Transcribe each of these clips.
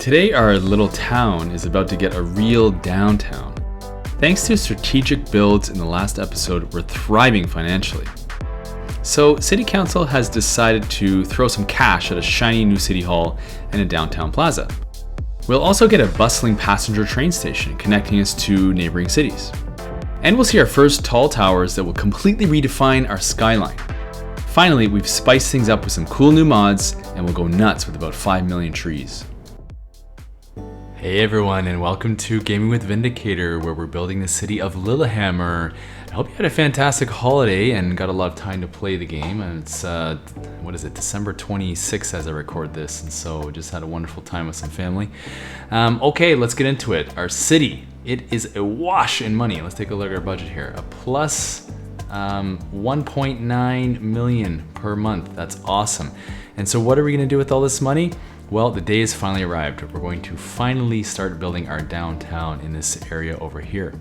Today our little town is about to get a real downtown. Thanks to strategic builds in the last episode, we're thriving financially. So City Council has decided to throw some cash at a shiny new city hall and a downtown plaza. We'll also get a bustling passenger train station connecting us to neighboring cities. And we'll see our first tall towers that will completely redefine our skyline. Finally, we've spiced things up with some cool new mods and we'll go nuts with about 5 million trees. Hey everyone, and welcome to Gaming with Vindicator, where we're building the city of Lillehammer. I hope you had a fantastic holiday and got a lot of time to play the game. And it's, December 26th as I record this, and so just had a wonderful time with some family. Okay, let's get into it. Our city, it is awash in money. Let's take a look at our budget here. A plus 1.9 million per month. That's awesome. And so what are we gonna do with all this money? Well, the day has finally arrived. We're going to finally start building our downtown in this area over here.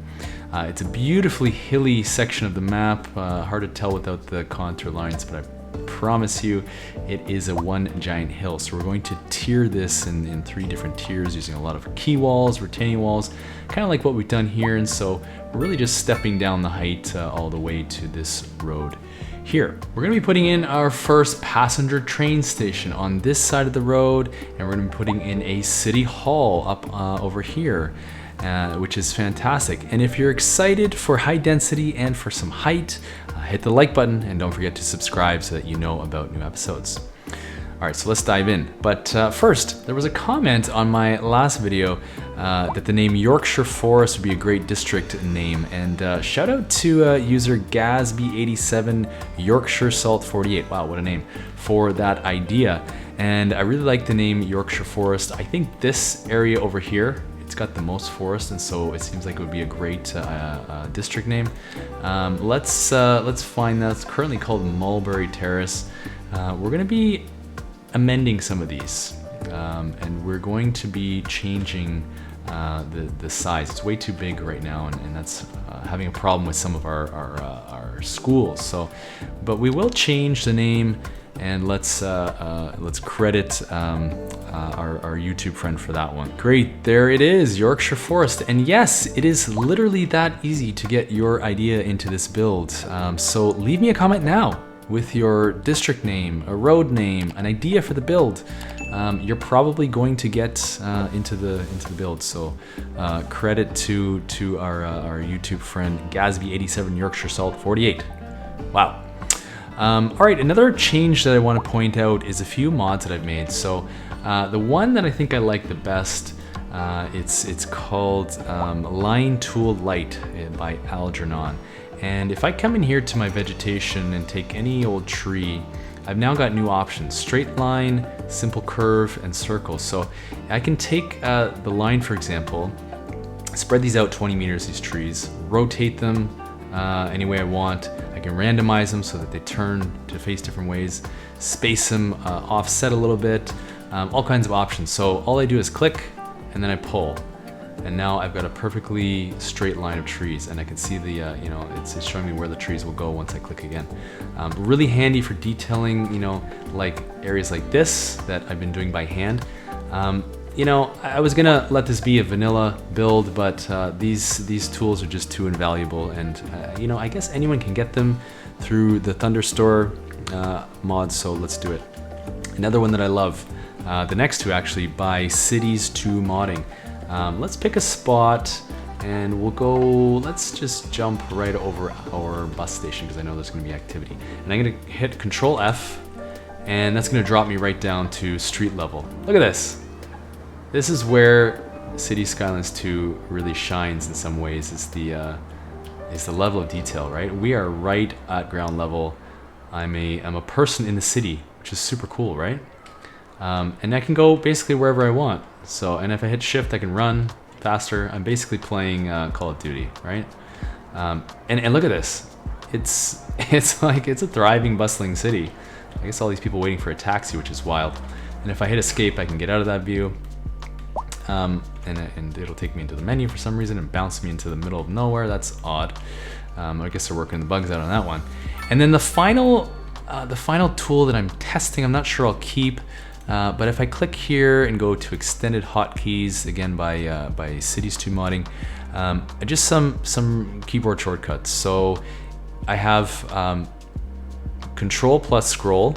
It's a beautifully hilly section of the map, hard to tell without the contour lines, but I promise you it is a one giant hill. So we're going to tier this in 3 different tiers using a lot of key walls, retaining walls, kind of like what we've done here. And so we're really just stepping down the height all the way to this road here. We're going to be putting in our first passenger train station on this side of the road, and we're going to be putting in a city hall up over here, which is fantastic. And if you're excited for high density and for some height, hit the like button and don't forget to subscribe so that you know about new episodes. All right, so let's dive in. But first, there was a comment on my last video that the name Yorkshire Forest would be a great district name. And shout out to user Gasby87 Yorkshire Salt 48. Wow, what a name for that idea. And I really like the name Yorkshire Forest. I think this area over here, it's got the most forest, and so it seems like it would be a great district name. Let's find that. It's currently called Mulberry Terrace. We're gonna be amending some of these, and we're going to be changing the size. It's way too big right now, and that's having a problem with some of our schools. So, but we will change the name, and let's credit our YouTube friend for that one. Great, there it is, Yorkshire Forest. And yes, it is literally that easy to get your idea into this build. So leave me a comment now with your district name, a road name, an idea for the build. You're probably going to get into the build. So credit to our YouTube friend Gasby87 Yorkshire Salt 48. Wow. All right, another change that I want to point out is a few mods that I've made. So the one that I think I like the best, it's called Line Tool Light by Algernon. And if I come in here to my vegetation and take any old tree, I've now got new options: straight line, simple curve, and circle. So I can take the line, for example, spread these out 20 meters, these trees, rotate them any way I want. I can randomize them so that they turn to face different ways, space them offset a little bit, all kinds of options. So all I do is click and then I pull. And now I've got a perfectly straight line of trees, and I can see the, it's showing me where the trees will go once I click again. Really handy for detailing, like areas like this that I've been doing by hand. I was gonna let this be a vanilla build, but these tools are just too invaluable, and I guess anyone can get them through the Thunderstore mods, so let's do it. Another one that I love, the next two actually, by Cities 2 Modding. Let's pick a spot and we'll go, let's just jump right over our bus station because I know there's going to be activity. And I'm going to hit Control F, and that's going to drop me right down to street level. Look at this. This is where City Skylines 2 really shines in some ways. It's the level of detail, right? We are right at ground level. I'm a person in the city, which is super cool, right? And I can go basically wherever I want. So, and if I hit shift, I can run faster. I'm basically playing Call of Duty, right? And look at this. It's like, it's a thriving, bustling city. I guess all these people waiting for a taxi, which is wild. And if I hit escape, I can get out of that view. And it'll take me into the menu for some reason and bounce me into the middle of nowhere. That's odd. I guess they're working the bugs out on that one. And then the final tool that I'm testing, I'm not sure I'll keep, But if I click here and go to extended hotkeys, again by Cities 2 modding, just some keyboard shortcuts. So I have Control plus scroll.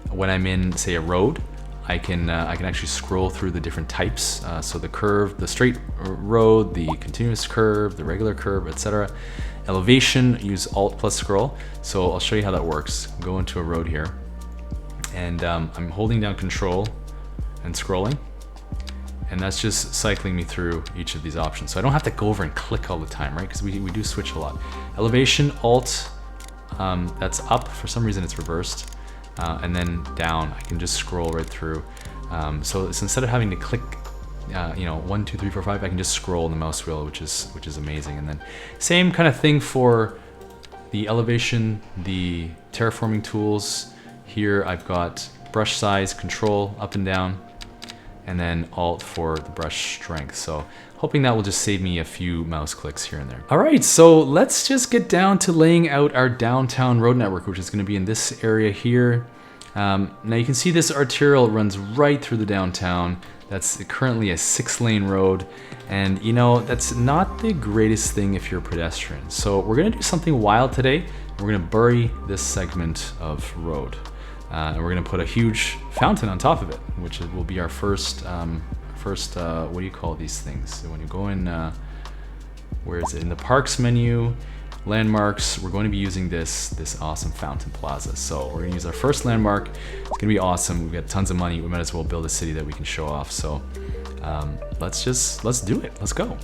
When I'm in, say, a road, I can actually scroll through the different types. So the curve, the straight road, the continuous curve, the regular curve, etc. Elevation, use Alt plus scroll. So I'll show you how that works. Go into a road here, and I'm holding down Control and scrolling, and that's just cycling me through each of these options. So I don't have to go over and click all the time, right? Because we do switch a lot. Elevation, Alt, that's up. For some reason it's reversed. And then down, I can just scroll right through. So it's, instead of having to click, 1, 2, 3, 4, 5, I can just scroll on the mouse wheel, which is amazing. And then same kind of thing for the elevation, the terraforming tools. Here I've got brush size, Control up and down, and then Alt for the brush strength. So hoping that will just save me a few mouse clicks here and there. All right, so let's just get down to laying out our downtown road network, which is going to be in this area here. Now you can see this arterial runs right through the downtown. That's currently a 6-lane road, and that's not the greatest thing if you're a pedestrian. So we're going to do something wild today. We're going to bury this segment of road, and we're going to put a huge fountain on top of it, which will be our first what do you call these things? So when you go in, where is it? In the parks menu, landmarks, we're going to be using this awesome fountain plaza. So we're gonna use our first landmark. It's gonna be awesome. We've got tons of money. We might as well build a city that we can show off. So let's do it. Let's go.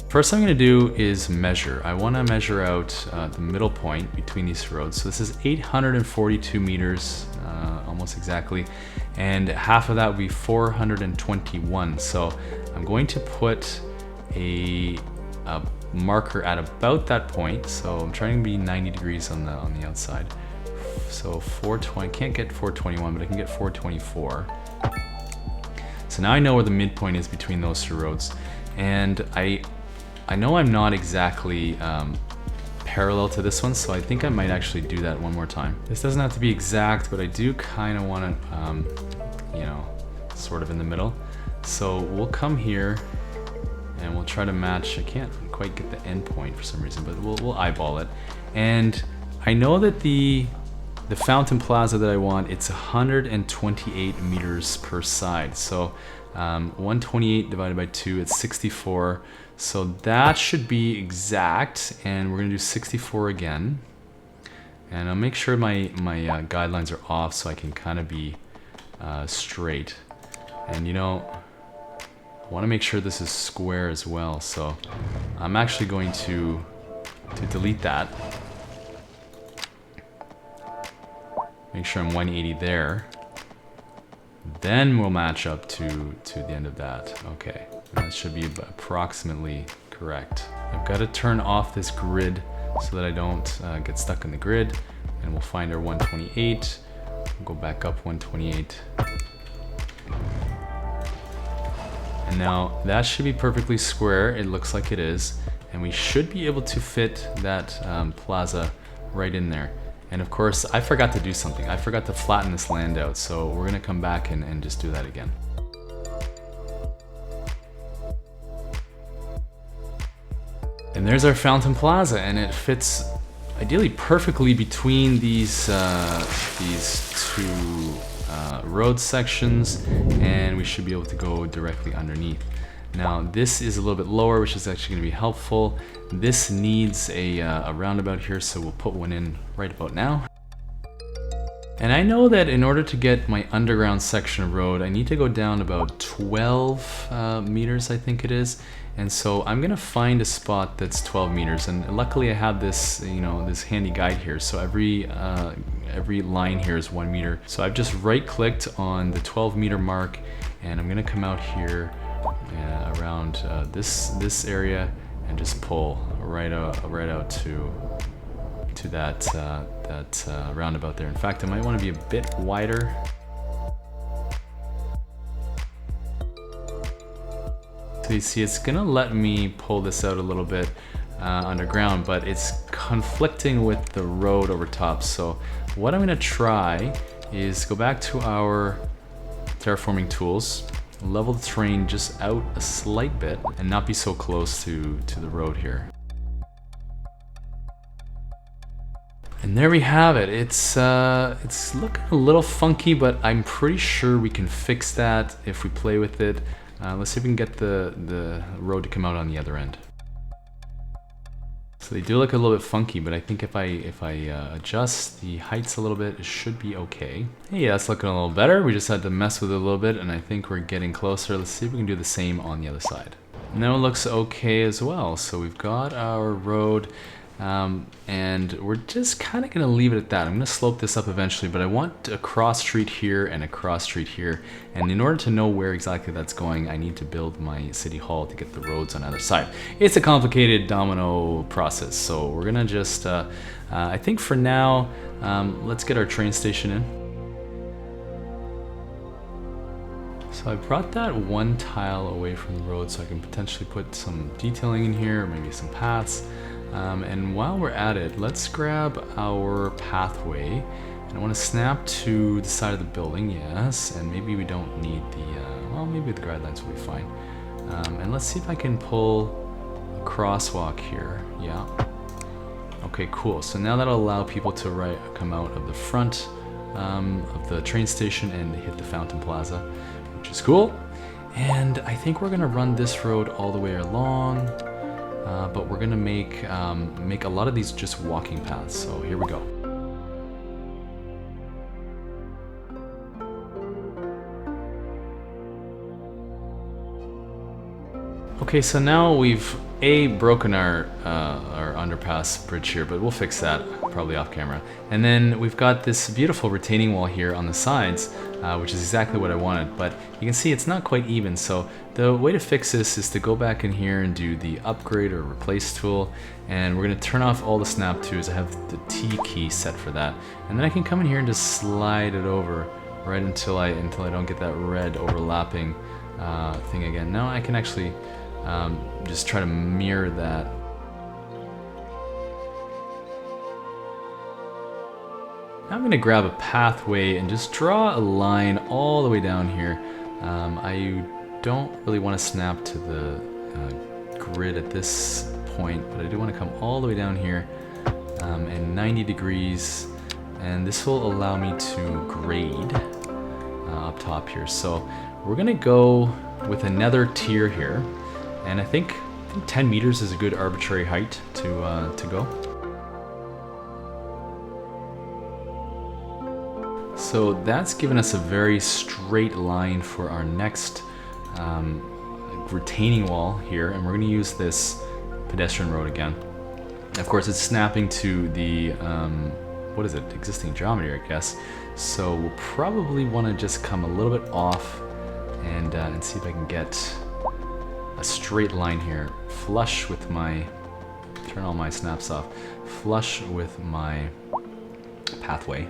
First thing I'm gonna do is measure. I wanna measure out the middle point between these roads. So this is 842 meters, almost exactly. And half of that would be 421. So I'm going to put a marker at about that point. So I'm trying to be 90 degrees on the outside. So 420, can't get 421, but I can get 424. So now I know where the midpoint is between those two roads. And I know I'm not exactly parallel to this one, so I think I might actually do that one more time. This doesn't have to be exact, but I do kind of want to, sort of in the middle. So we'll come here and we'll try to match. I can't quite get the end point for some reason, but we'll eyeball it. And I know that the fountain plaza that I want, it's 128 meters per side. So 128 divided by 2, it's 64. So that should be exact, and we're gonna do 64 again. And I'll make sure my guidelines are off so I can kind of be straight. And I want to make sure this is square as well. So I'm actually going to delete that. Make sure I'm 180 there. Then we'll match up to the end of that. Okay, that should be approximately correct. I've got to turn off this grid so that I don't get stuck in the grid. And we'll find our 128. We'll go back up 128. And now that should be perfectly square. It looks like it is. And we should be able to fit that plaza right in there. And of course, I forgot to do something. I forgot to flatten this land out. So we're gonna come back and just do that again. And there's our fountain plaza, and it fits ideally perfectly between these two road sections, and we should be able to go directly underneath. Now this is a little bit lower, which is actually going to be helpful. This needs a roundabout here, so we'll put one in right about now. And I know that in order to get my underground section of road, I need to go down about 12 meters, I think it is. And so I'm gonna find a spot that's 12 meters. And luckily I have this, this handy guide here. So every line here is 1 meter. So I've just right-clicked on the 12-meter mark, and I'm gonna come out here around this area and just pull right out to that roundabout there. In fact, I might want to be a bit wider. So you see, it's gonna let me pull this out a little bit underground, but it's conflicting with the road over top. So what I'm gonna try is go back to our terraforming tools, level the terrain just out a slight bit and not be so close to the road here. And there we have it. It's looking a little funky, but I'm pretty sure we can fix that if we play with it. Let's see if we can get the road to come out on the other end. So they do look a little bit funky, but I think if I adjust the heights a little bit, it should be okay. Hey, that's looking a little better. We just had to mess with it a little bit, and I think we're getting closer. Let's see if we can do the same on the other side. Now it looks okay as well. So we've got our road. And we're just kind of going to leave it at that. I'm going to slope this up eventually, but I want a cross street here and a cross street here. And in order to know where exactly that's going, I need to build my city hall to get the roads on either side. It's a complicated domino process, so we're going to just, I think for now, let's get our train station in. So I brought that one tile away from the road so I can potentially put some detailing in here, or maybe some paths. And while we're at it, let's grab our pathway. And I want to snap to the side of the building, yes. And maybe we don't need the, well, maybe the guidelines will be fine. And let's see if I can pull a crosswalk here, yeah. Okay, cool. So now that'll allow people to come out of the front of the train station and hit the Fountain Plaza, which is cool. And I think we're gonna run this road all the way along. But we're gonna make a lot of these just walking paths. So here we go. Okay, so now we've broken our underpass bridge here, but we'll fix that probably off camera. And then we've got this beautiful retaining wall here on the sides, which is exactly what I wanted, but you can see it's not quite even. So the way to fix this is to go back in here and do the upgrade or replace tool, and we're gonna turn off all the snap twos. I have the T key set for that, and then I can come in here and just slide it over right until I don't get that red overlapping thing again. Now I can actually just try to mirror that. Now I'm going to grab a pathway and just draw a line all the way down here. I don't really want to snap to the grid at this point, but I do want to come all the way down here and 90 degrees, and this will allow me to grade up top here. So we're going to go with another tier here. And I think 10 meters is a good arbitrary height to go. So that's given us a very straight line for our next retaining wall here, and we're going to use this pedestrian road again. Of course, it's snapping to the what is it? Existing geometry, I guess. So we'll probably want to just come a little bit off and see if I can get a straight line here, flush with my, turn all my snaps off, flush with my pathway.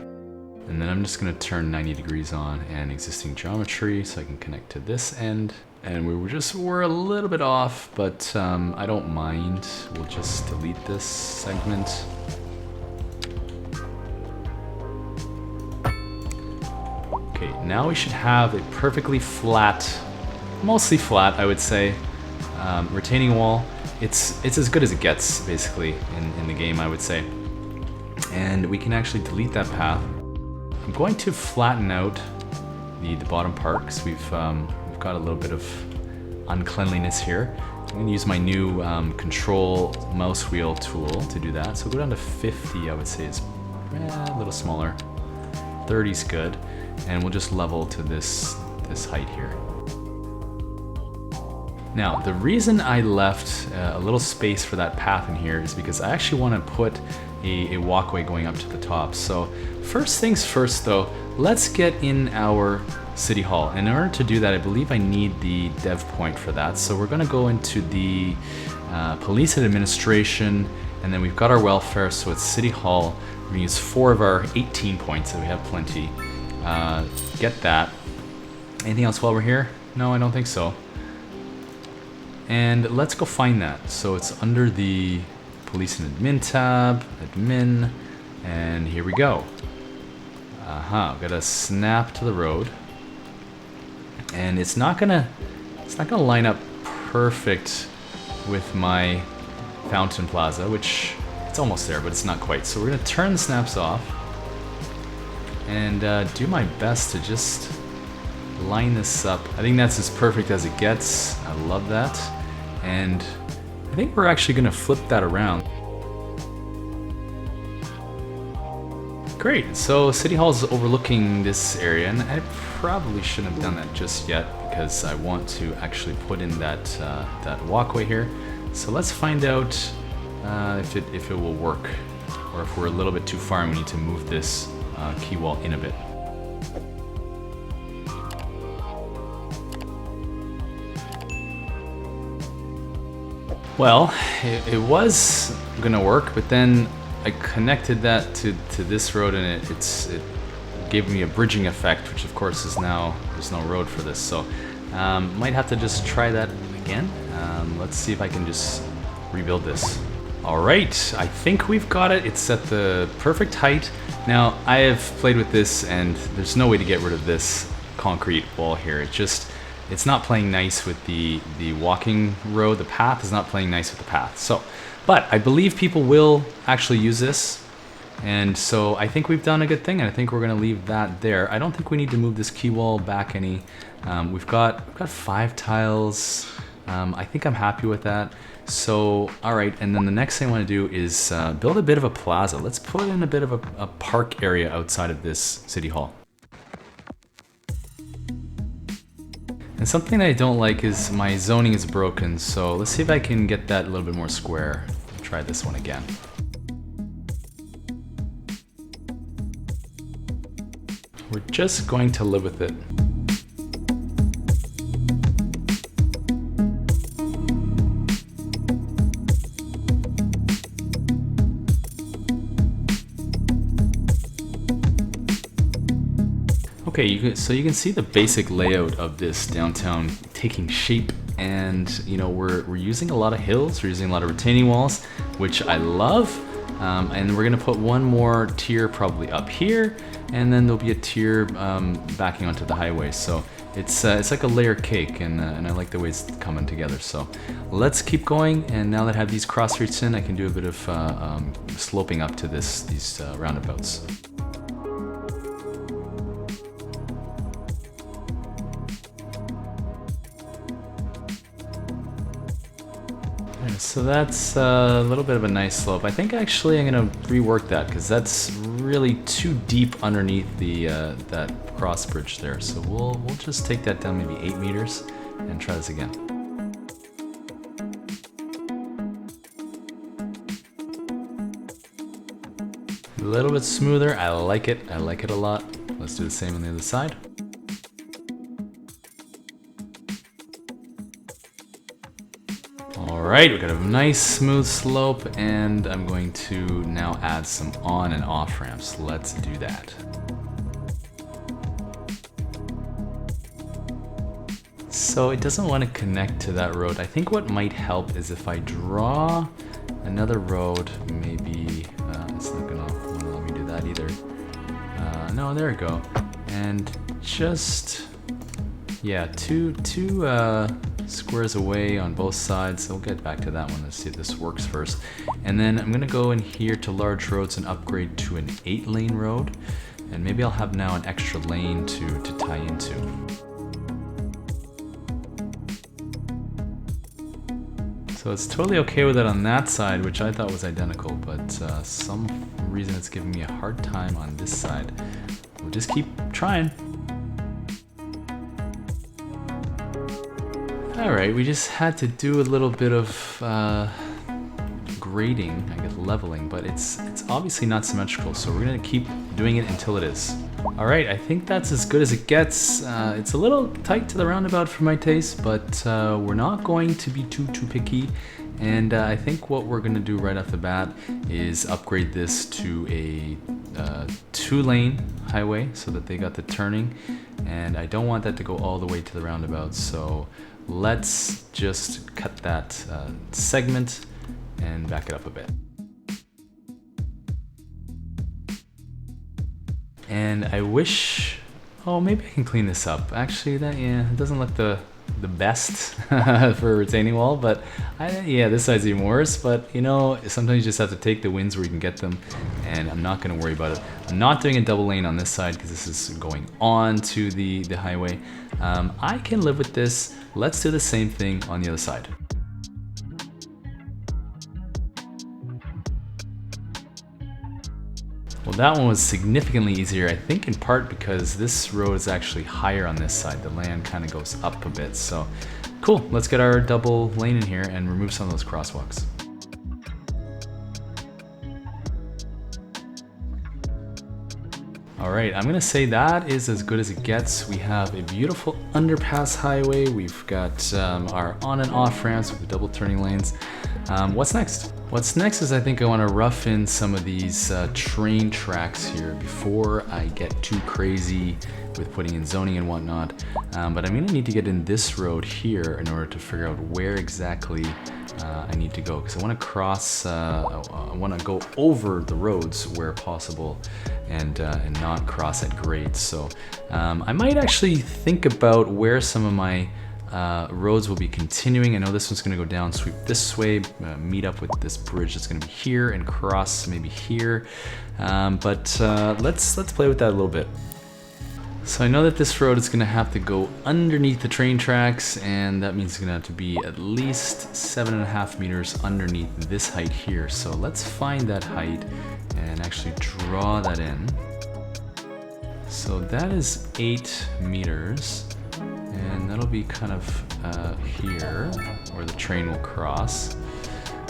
And then I'm just gonna turn 90 degrees on and existing geometry so I can connect to this end. And we're a little bit off, but I don't mind. We'll just delete this segment. Okay, now we should have a perfectly flat, mostly flat, I would say, retaining wall. It's as good as it gets, basically, in the game, I would say. And we can actually delete that path. I'm going to flatten out the bottom part because we've got a little bit of uncleanliness here. I'm going to use my new control mouse wheel tool to do that. So go down to 50, I would say is a little smaller. 30 is good, and we'll just level to this height here. Now, the reason I left a little space for that path in here is because I actually want to put a walkway going up to the top. So first things first though, let's get in our city hall. And in order to do that, I believe I need the dev point for that. So we're going to go into the police and administration, and then we've got our welfare, so it's city hall. We're going to use 4 of our 18 points, so we have plenty. Get that. Anything else while we're here? No, I don't think so. And let's go find that. So it's under the police and admin tab, admin, and here we go. Got a snap to the road. and it's not gonna line up perfect with my fountain plaza, which it's almost there, but it's not quite. So we're gonna turn the snaps off and do my best to just line this up. I think that's as perfect as it gets. I love that. And I think we're actually gonna flip that around. Great, so City Hall is overlooking this area, and I probably shouldn't have done that just yet because I want to actually put in that that walkway here. So let's find out if it will work, or if we're a little bit too far and we need to move this key wall in a bit. Well, it was gonna work, but then I connected that to this road, and it gave me a bridging effect, which of course is now, there's no road for this. So might have to just try that again. Let's see if I can just rebuild this. All right, I think we've got it. It's at the perfect height. Now I have played with this, and there's no way to get rid of this concrete wall here. It's not playing nice with the walking road. The path is not playing nice with the path. So, but I believe people will actually use this. And so I think we've done a good thing, and I think we're gonna leave that there. I don't think we need to move this key wall back any. We've got 5 tiles. I think I'm happy with that. So, all right, and then the next thing I wanna do is build a bit of a plaza. Let's put in a bit of a park area outside of this City Hall. And something that I don't like is my zoning is broken, so let's see if I can get that a little bit more square. Try this one again. We're just going to live with it. Okay, so you can see the basic layout of this downtown taking shape, and you know we're using a lot of hills, we're using a lot of retaining walls, which I love, and we're gonna put one more tier probably up here, and then there'll be a tier backing onto the highway. So it's like a layer cake, and I like the way it's coming together. So let's keep going, and now that I have these cross streets in, I can do a bit of sloping up to these roundabouts. So that's a little bit of a nice slope. I think actually I'm gonna rework that because that's really too deep underneath the that cross bridge there. So we'll just take that down maybe 8 meters and try this again. A little bit smoother. I like it. I like it a lot. Let's do the same on the other side. Alright, we've got a nice smooth slope, and I'm going to now add some on and off ramps. Let's do that. So it doesn't want to connect to that road. I think what might help is if I draw another road, maybe, it's not gonna want to let me do that either. No, there we go. And just, yeah, two squares away on both sides. So we'll get back to that one. Let's see if this works first. And then I'm gonna go in here to large roads and upgrade to an 8-lane road. And maybe I'll have now an extra lane to tie into. So it's totally okay with it on that side, which I thought was identical, but some reason it's giving me a hard time on this side. We'll just keep trying. Alright, we just had to do a little bit of grading, I guess leveling, but it's obviously not symmetrical, so we're gonna keep doing it until it is. Alright, I think that's as good as it gets. It's a little tight to the roundabout for my taste, but we're not going to be too picky. And I think what we're gonna do right off the bat is upgrade this to a 2-lane highway so that they got the turning. And I don't want that to go all the way to the roundabout, so let's just cut that segment and back it up a bit. And I wish, Oh, maybe I can clean this up. Actually, yeah, it doesn't look the best for a retaining wall, but yeah, this side's even worse. But you know, sometimes you just have to take the wins where you can get them, and I'm not going to worry about it. I'm not doing a double lane on this side because this is going on to the highway. I can live with this. Let's do the same thing on the other side. Well, that one was significantly easier, I think in part because this road is actually higher on this side. The land kind of goes up a bit. So cool, let's get our double lane in here and remove some of those crosswalks. All right, I'm gonna say that is as good as it gets. We have a beautiful underpass highway. We've got our on and off ramps with the double turning lanes. What's next? What's next is I think I want to rough in some of these train tracks here before I get too crazy with putting in zoning and whatnot. But I'm gonna need to get in this road here in order to figure out where exactly I need to go, because I want to cross, I want to go over the roads where possible and not cross at grades. So I might actually think about where some of my roads will be continuing. I know this one's going to go down, sweep this way, meet up with this bridge that's going to be here and cross maybe here. But let's play with that a little bit. So I know that this road is going to have to go underneath the train tracks, and that means it's going to have to be at least 7.5 meters underneath this height here. So let's find that height and actually draw that in. So that is 8 meters, and that'll be kind of here where the train will cross.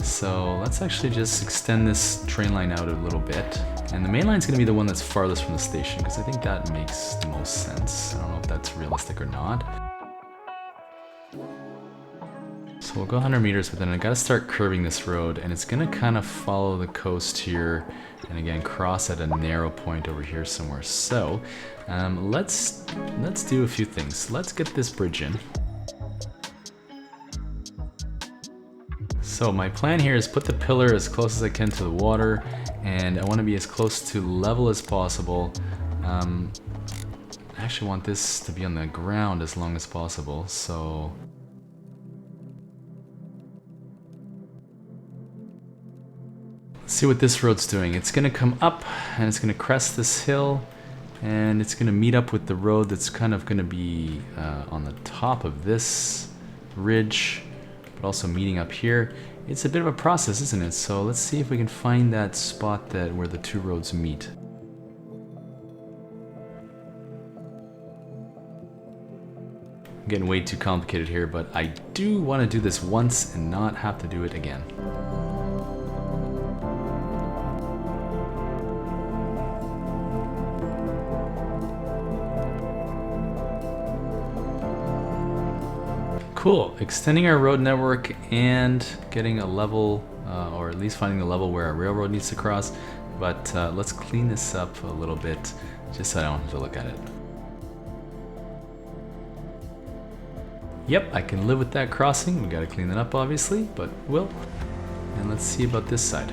So let's actually just extend this train line out a little bit. And the main line is going to be the one that's farthest from the station, because I think that makes the most sense. I don't know if that's realistic or not. So we'll go 100 meters, but then I got to start curving this road, and it's going to kind of follow the coast here, and again cross at a narrow point over here somewhere. So let's do a few things. Let's get this bridge in. So my plan here is put the pillar as close as I can to the water, and I want to be as close to level as possible. I actually want this to be on the ground as long as possible, so let's see what this road's doing. It's going to come up and it's going to crest this hill, and it's going to meet up with the road that's kind of going to be on the top of this ridge, but also meeting up here. It's a bit of a process, isn't it? So let's see if we can find that spot where the two roads meet. I'm getting way too complicated here, but I do want to do this once and not have to do it again. Cool, extending our road network and getting a level, or at least finding the level where our railroad needs to cross. But let's clean this up a little bit, just so I don't have to look at it. Yep, I can live with that crossing. We gotta clean that up obviously, but we'll. And let's see about this side.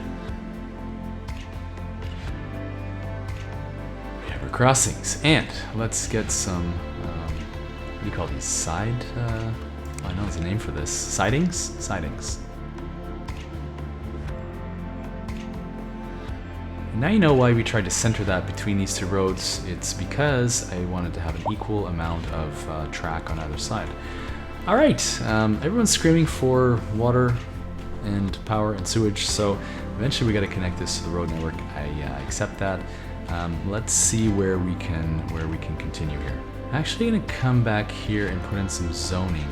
We have our crossings, and let's get some, what do you call these, side, I know there's a name for this. Sidings? Sidings. Now you know why we tried to center that between these two roads. It's because I wanted to have an equal amount of track on either side. Alright, everyone's screaming for water and power and sewage, so eventually we got to connect this to the road network. I accept that. Let's see where we can continue here. I'm actually going to come back here and put in some zoning.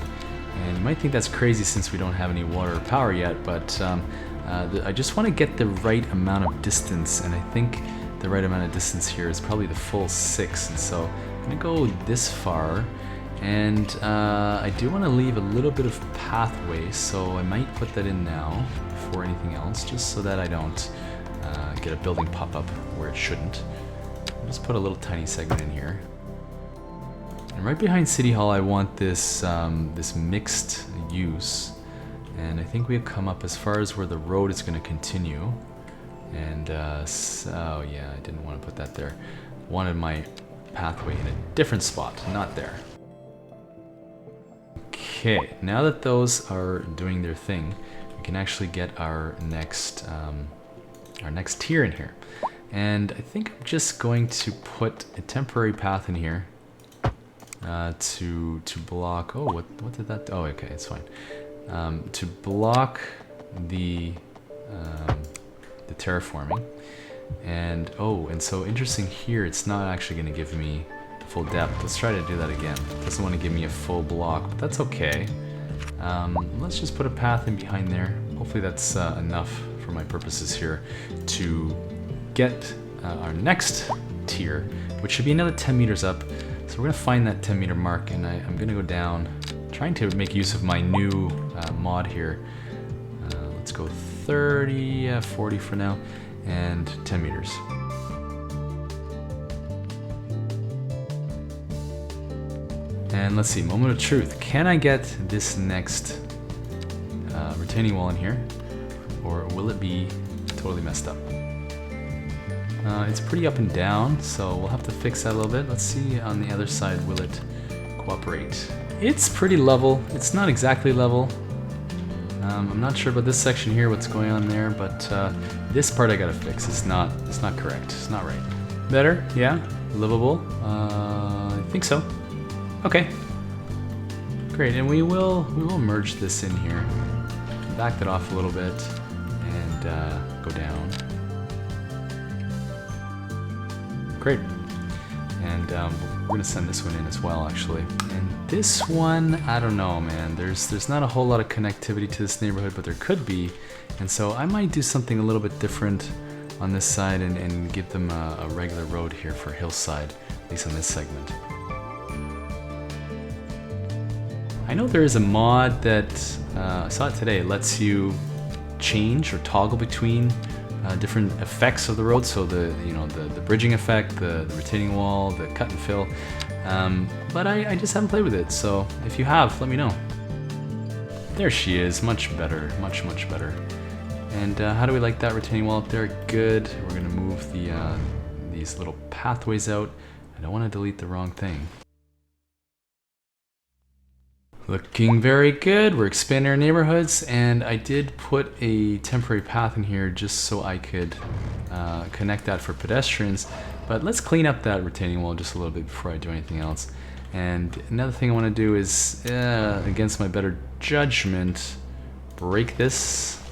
And you might think that's crazy since we don't have any water or power yet, but I just want to get the right amount of distance, and I think the right amount of distance here is probably the full 6, and so I'm going to go this far, and I do want to leave a little bit of pathway, so I might put that in now before anything else, just so that I don't get a building pop up where it shouldn't. I'll just put a little tiny segment in here. And right behind City Hall, I want this this mixed use, and I think we've come up as far as where the road is going to continue. And so yeah, I didn't want to put that there. Wanted my pathway in a different spot, not there. Okay, now that those are doing their thing, we can actually get our next tier in here. And I think I'm just going to put a temporary path in here to block. Oh, what did that? Oh, okay, it's fine. To block the terraforming. And oh, and so interesting here. It's not actually going to give me full depth. Let's try to do that again. It doesn't want to give me a full block, but that's okay. Let's just put a path in behind there. Hopefully that's enough for my purposes here to get our next tier, which should be another 10 meters up. So we're gonna find that 10 meter mark, and I'm gonna go down, trying to make use of my new mod here. Let's go 30, 40 for now, and 10 meters. And let's see, moment of truth. Can I get this next retaining wall in here, or will it be totally messed up? It's pretty up and down, so we'll have to fix that a little bit. Let's see on the other side, will it cooperate? It's pretty level. It's not exactly level. I'm not sure about this section here, what's going on there, but this part I gotta fix. It's not correct. It's not right. Better? Yeah? Livable? I think so. Okay. Great, and we will merge this in here. Back that off a little bit and go down. Great. And we're gonna send this one in as well, actually. And this one, I don't know, man. There's not a whole lot of connectivity to this neighborhood, but there could be. And so I might do something a little bit different on this side and give them a regular road here for Hillside, at least on this segment. I know there is a mod that I saw it today. It lets you change or toggle between different effects of the road. So the bridging effect, the retaining wall, the cut and fill. But I just haven't played with it. So if you have, let me know. There she is, much better, much better. And how do we like that retaining wall up there? Good. We're gonna move these little pathways out. I don't want to delete the wrong thing. Looking very good. We're expanding our neighborhoods, and I did put a temporary path in here just so I could connect that for pedestrians. But let's clean up that retaining wall just a little bit before I do anything else. And another thing I want to do is, against my better judgment, break this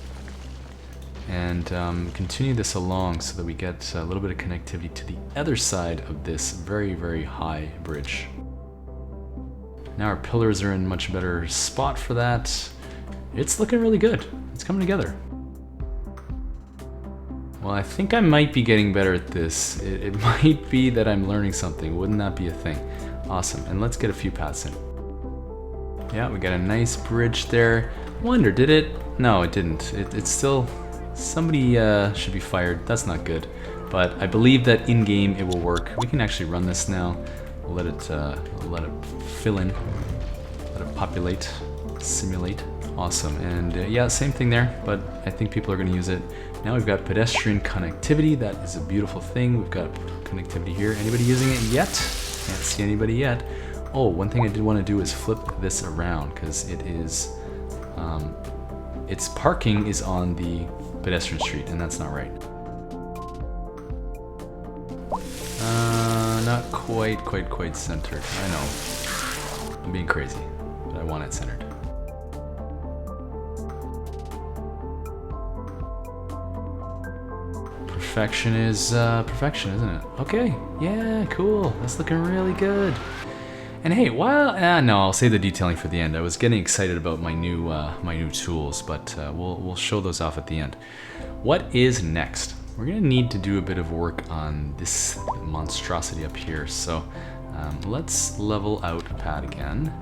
and continue this along so that we get a little bit of connectivity to the other side of this very, very high bridge. Now our pillars are in much better spot for that. It's looking really good. It's coming together. Well, I think I might be getting better at this. It might be that I'm learning something. Wouldn't that be a thing? Awesome. And let's get a few paths in. Yeah, we got a nice bridge there. Wonder, did it? No, it didn't. It's still... Somebody should be fired. That's not good. But I believe that in-game it will work. We can actually run this now. We'll let it fill in, let it populate, simulate. Awesome, and yeah, same thing there, but I think people are gonna use it. Now we've got pedestrian connectivity. That is a beautiful thing. We've got connectivity here. Anybody using it yet? Can't see anybody yet. Oh, one thing I did want to do is flip this around because it is, its parking is on the pedestrian street, and that's not right. Not quite centered. I know. I'm being crazy, but I want it centered. Perfection is perfection, isn't it? Okay, yeah, cool. That's looking really good. And hey, no, I'll save the detailing for the end. I was getting excited about my new tools, but we'll show those off at the end. What is next? We're gonna need to do a bit of work on this monstrosity up here. So let's level out a pad again.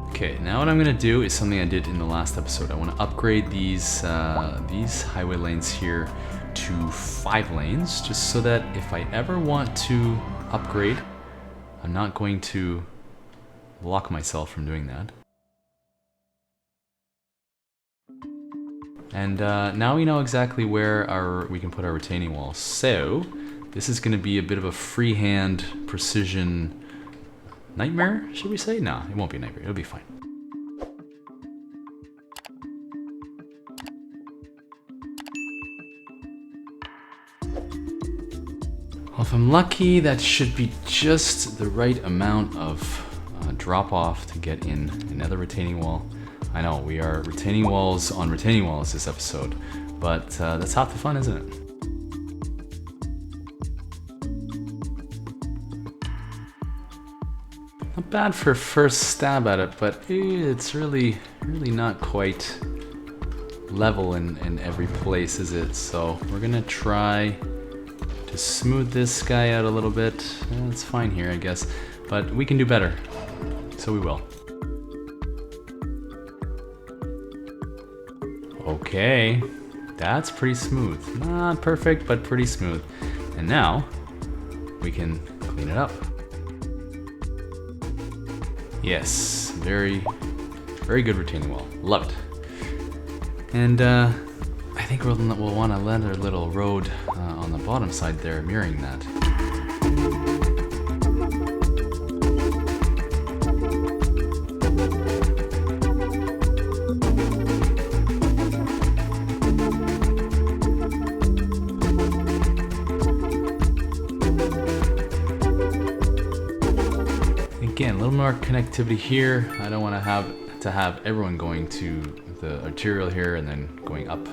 Okay, now what I'm gonna do is something I did in the last episode. I wanna upgrade these highway lanes here to 5 lanes, just so that if I ever want to upgrade, I'm not going to block myself from doing that. And now we know exactly where we can put our retaining wall. So this is going to be a bit of a freehand precision nightmare, should we say? No, it won't be a nightmare. It'll be fine. Well, if I'm lucky, that should be just the right amount of drop off to get in another retaining wall. I know, we are retaining walls on retaining walls this episode, but that's half the fun, isn't it? Not bad for first stab at it, but it's really not quite level in every place, is it? So we're gonna try to smooth this guy out a little bit. It's fine here, I guess, but we can do better, so we will. Okay, that's pretty smooth. Not perfect, but pretty smooth. And now we can clean it up. Yes, very good retaining wall. Love it. And I think we'll want to let our little road on the bottom side there mirroring that. Again, a little more connectivity here. I don't want to have everyone going to the arterial here and then going up.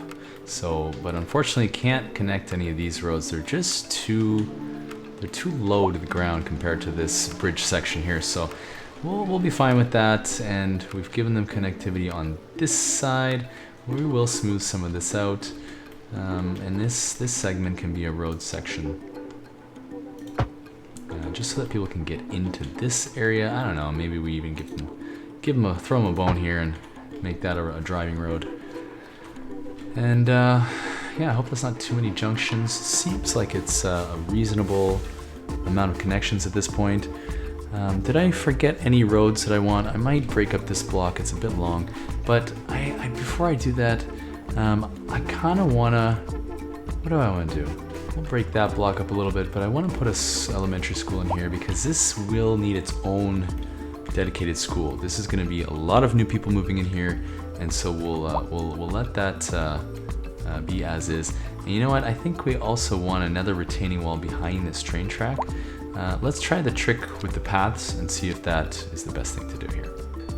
So, but unfortunately can't connect any of these roads. They're just too low to the ground compared to this bridge section here. So we'll be fine with that. And we've given them connectivity on this side. We will smooth some of this out. And this segment can be a road section. Just so that people can get into this area. I don't know, maybe we even throw them a bone here and make that a driving road. And yeah, I hope there's not too many junctions. Seems like it's a reasonable amount of connections at this point. Did I forget any roads that I want? I might break up this block, it's a bit long. But before I do that, I kind of want to, what do I want to do? We'll break that block up a little bit, but I want to put a elementary school in here because this will need its own dedicated school. This is going to be a lot of new people moving in here, and so we'll let that be as is. And you know what? I think we also want another retaining wall behind this train track. Let's try the trick with the paths and see if that is the best thing to do here.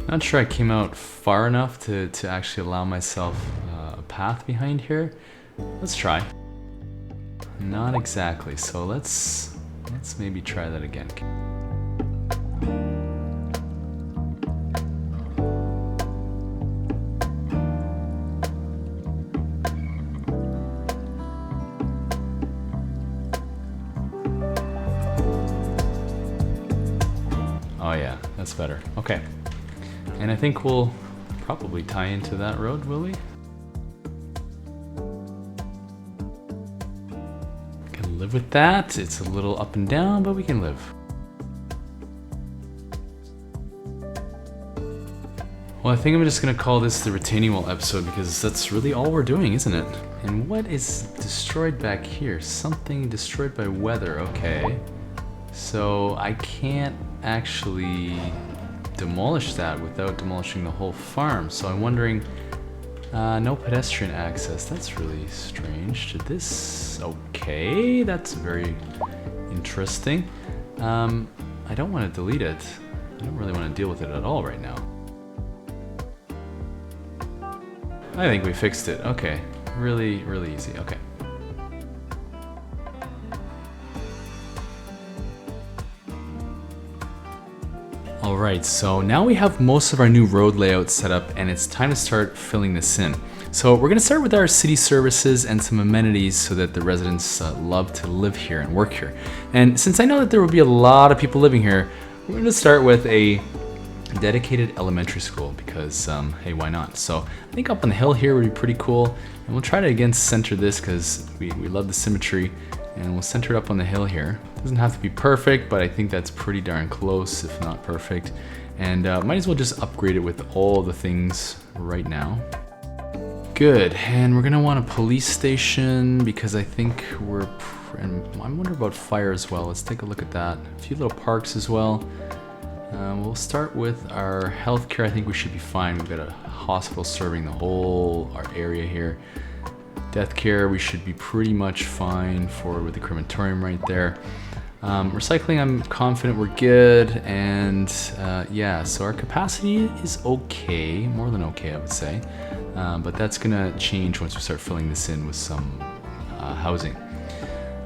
Not sure I came out far enough to actually allow myself a path behind here. Let's try. Not exactly, so let's maybe try that again. Oh yeah, that's better. Okay. And I think we'll probably tie into that road, will we? Live with that. It's a little up and down, but we can live. Well, I think I'm just gonna call this the retaining wall episode because that's really all we're doing, isn't it? And what is destroyed back here? Something destroyed by weather, okay. So I can't actually demolish that without demolishing the whole farm. So I'm wondering, no pedestrian access. That's really strange. Did this... Okay, that's very interesting. I don't want to delete it. I don't really want to deal with it at all right now. I think we fixed it. Okay, really easy. Okay. Alright, so now we have most of our new road layout set up and it's time to start filling this in. So we're going to start with our city services and some amenities so that the residents love to live here and work here. And since I know that there will be a lot of people living here, we're going to start with a dedicated elementary school because, hey, why not? So I think up on the hill here would be pretty cool. And we'll try to again center this because we love the symmetry. And we'll center it up on the hill here. Doesn't have to be perfect, but I think that's pretty darn close, if not perfect. And might as well just upgrade it with all the things right now. Good, and we're gonna want a police station because I think and I wonder about fire as well. Let's take a look at that. A few little parks as well. We'll start with our healthcare. I think we should be fine. We've got a hospital serving the whole our area here. Death care, we should be pretty much fine with the crematorium right there. Recycling, I'm confident we're good, and yeah, so our capacity is okay, more than okay, I would say. But that's gonna change once we start filling this in with some housing.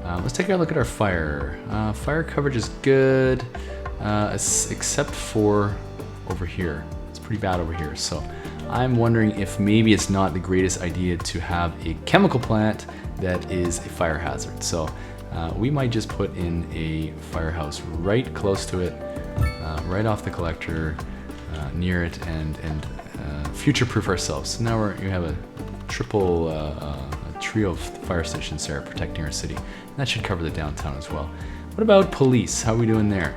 Let's take a look at our fire. Fire coverage is good, except for over here. It's pretty bad over here, so I'm wondering if maybe it's not the greatest idea to have a chemical plant that is a fire hazard. So we might just put in a firehouse right close to it, right off the collector, near it, and future-proof ourselves. So now you have a trio of fire stations there protecting our city. And that should cover the downtown as well. What about police? How are we doing there?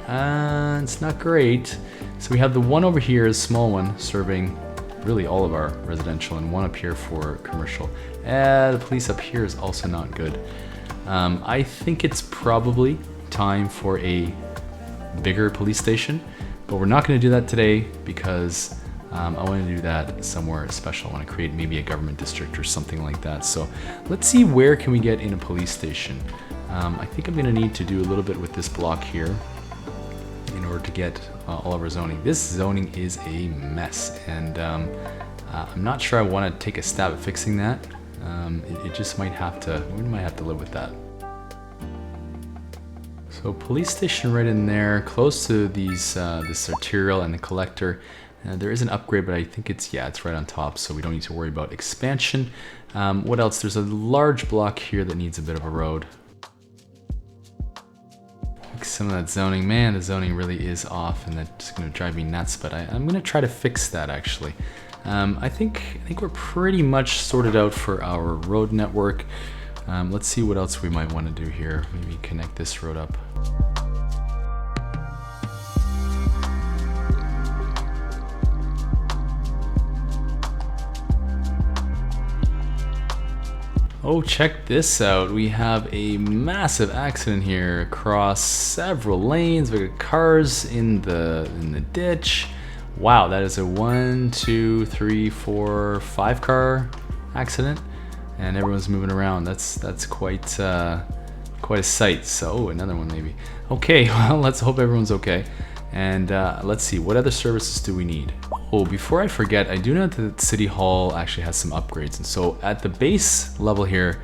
It's not great. So we have the one over here, a small one, serving really all of our residential, and one up here for commercial. The police up here is also not good. I think it's probably time for a bigger police station, but we're not going to do that today because I want to do that somewhere special. I want to create maybe a government district or something like that. So let's see, where can we get in a police station? I think I'm going to need to do a little bit with this block here in order to get all of our zoning. This zoning is a mess, and I'm not sure I want to take a stab at fixing that. It just we might have to live with that. So police station right in there, close to this arterial and the collector. There is an upgrade, but I think it's right on top, so we don't need to worry about expansion. What else? There's a large block here that needs a bit of a road. Some of that zoning, man, the zoning really is off, and that's going to drive me nuts, but I'm going to try to fix that actually. I think we're pretty much sorted out for our road network. Let's see what else we might want to do here. Maybe connect this road up. Oh, check this out. We have a massive accident here across several lanes. We got cars in the ditch. Wow, that is a 1, 2, 3, 4, 5 car accident, and everyone's moving around. That's quite a sight. So another one maybe. Okay, well, let's hope everyone's okay. And let's see, what other services do we need? Oh, before I forget, I do know that City Hall actually has some upgrades. And so at the base level here,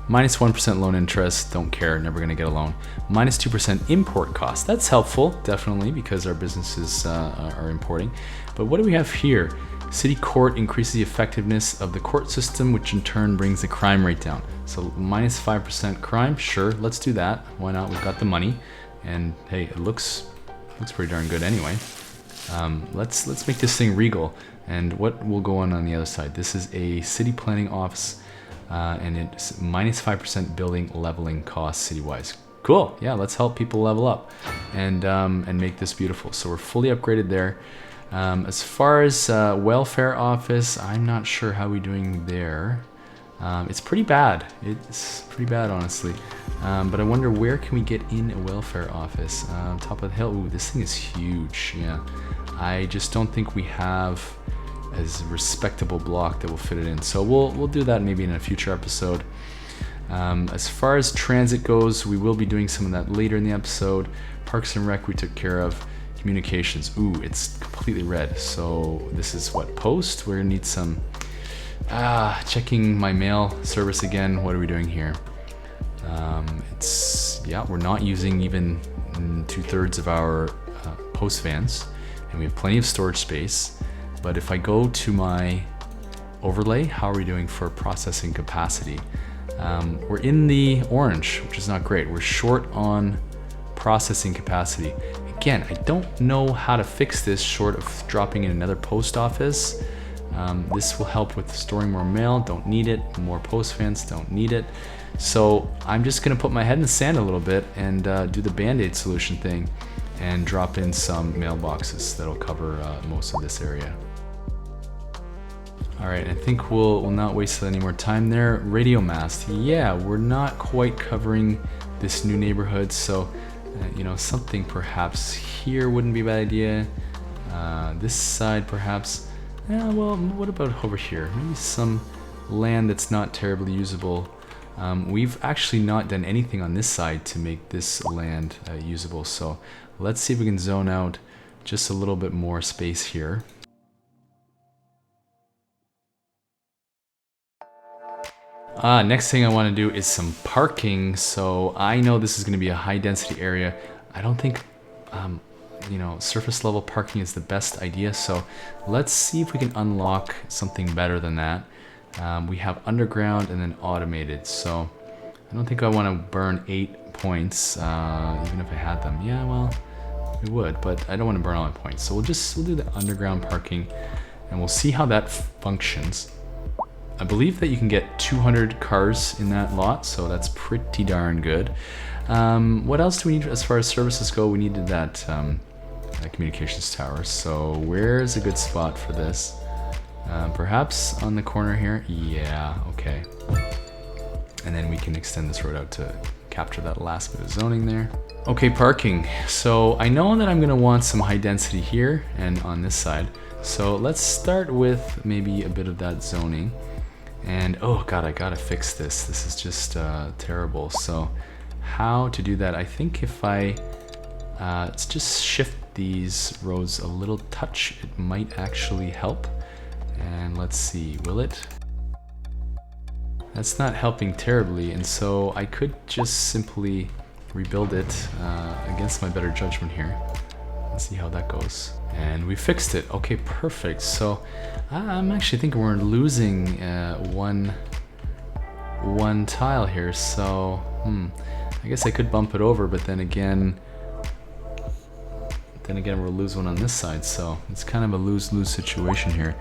minus 1% loan interest, don't care, never gonna get a loan. Minus 2% import cost, that's helpful, definitely, because our businesses are importing. But what do we have here? City court increases the effectiveness of the court system, which in turn brings the crime rate down. So minus 5% crime, sure, let's do that. Why not? We've got the money, and hey, it looks pretty darn good anyway. Let's make this thing regal. And what will go on the other side? This is a city planning office, and it's minus 5% building leveling costs city-wise. Cool. Yeah, let's help people level up and make this beautiful. So we're fully upgraded there. As far as welfare office, I'm not sure how we're doing there. It's pretty bad. It's pretty bad, honestly. But I wonder, where can we get in a welfare office? Top of the hill. Ooh, this thing is huge. Yeah, I just don't think we have as respectable block that will fit it in. So we'll do that maybe in a future episode. As far as transit goes, we will be doing some of that later in the episode. Parks and Rec we took care of. Communications. Ooh, it's completely red. So this is what, post? We're gonna need some. Checking my mail service again. What are we doing here? We're not using even 2/3 of our post vans, and we have plenty of storage space. But if I go to my overlay, how are we doing for processing capacity? We're in the orange, which is not great. We're short on processing capacity. Again, I don't know how to fix this short of dropping in another post office. This will help with storing more mail, don't need it. More post vans, don't need it. So I'm just gonna put my head in the sand a little bit and do the Band-Aid solution thing and drop in some mailboxes that'll cover most of this area. All right, I think we'll not waste any more time there. Radio mast, yeah, we're not quite covering this new neighborhood, so you know, something perhaps here wouldn't be a bad idea. This side perhaps. Yeah, well, what about over here? Maybe some land that's not terribly usable. We've actually not done anything on this side to make this land usable, so let's see if we can zone out just a little bit more space here. Next thing I want to do is some parking. So I know this is going to be a high density area. I don't think, you know, surface level parking is the best idea. So let's see if we can unlock something better than that. We have underground and then automated. So I don't think I want to burn 8 points, even if I had them. Yeah, well, we would, but I don't want to burn all my points. So we'll do the underground parking and we'll see how that functions. I believe that you can get 200 cars in that lot, so that's pretty darn good. What else do we need as far as services go? We needed that communications tower, so where's a good spot for this? Perhaps on the corner here? Yeah, okay. And then we can extend this road out to capture that last bit of zoning there. Okay, parking. So I know that I'm gonna want some high density here and on this side. So let's start with maybe a bit of that zoning. And oh god, I gotta fix this. This is just terrible. So how to do that? I think if I let's just shift these roads a little touch, it might actually help. And let's see, will it? That's not helping terribly, and so I could just simply rebuild it against my better judgment here. Let's see how that goes. And we fixed it. Okay, perfect. So I'm actually thinking we're losing one tile here. So I guess I could bump it over, but then again we'll lose one on this side. So it's kind of a lose-lose situation here.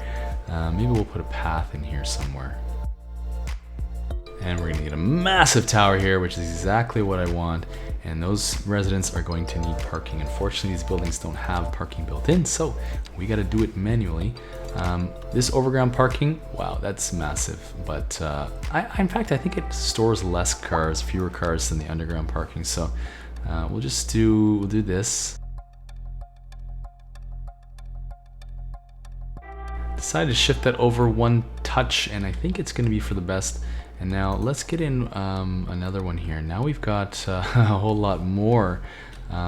Maybe we'll put a path in here somewhere. And we're gonna get a massive tower here, which is exactly what I want. And those residents are going to need parking. Unfortunately, these buildings don't have parking built in, so we gotta do it manually. This overground parking, wow, that's massive. But in fact, I think it stores less cars, fewer cars than the underground parking. So we'll do this. Decided to shift that over one touch, and I think it's gonna be for the best. And now let's get in another one here. Now we've got a whole lot more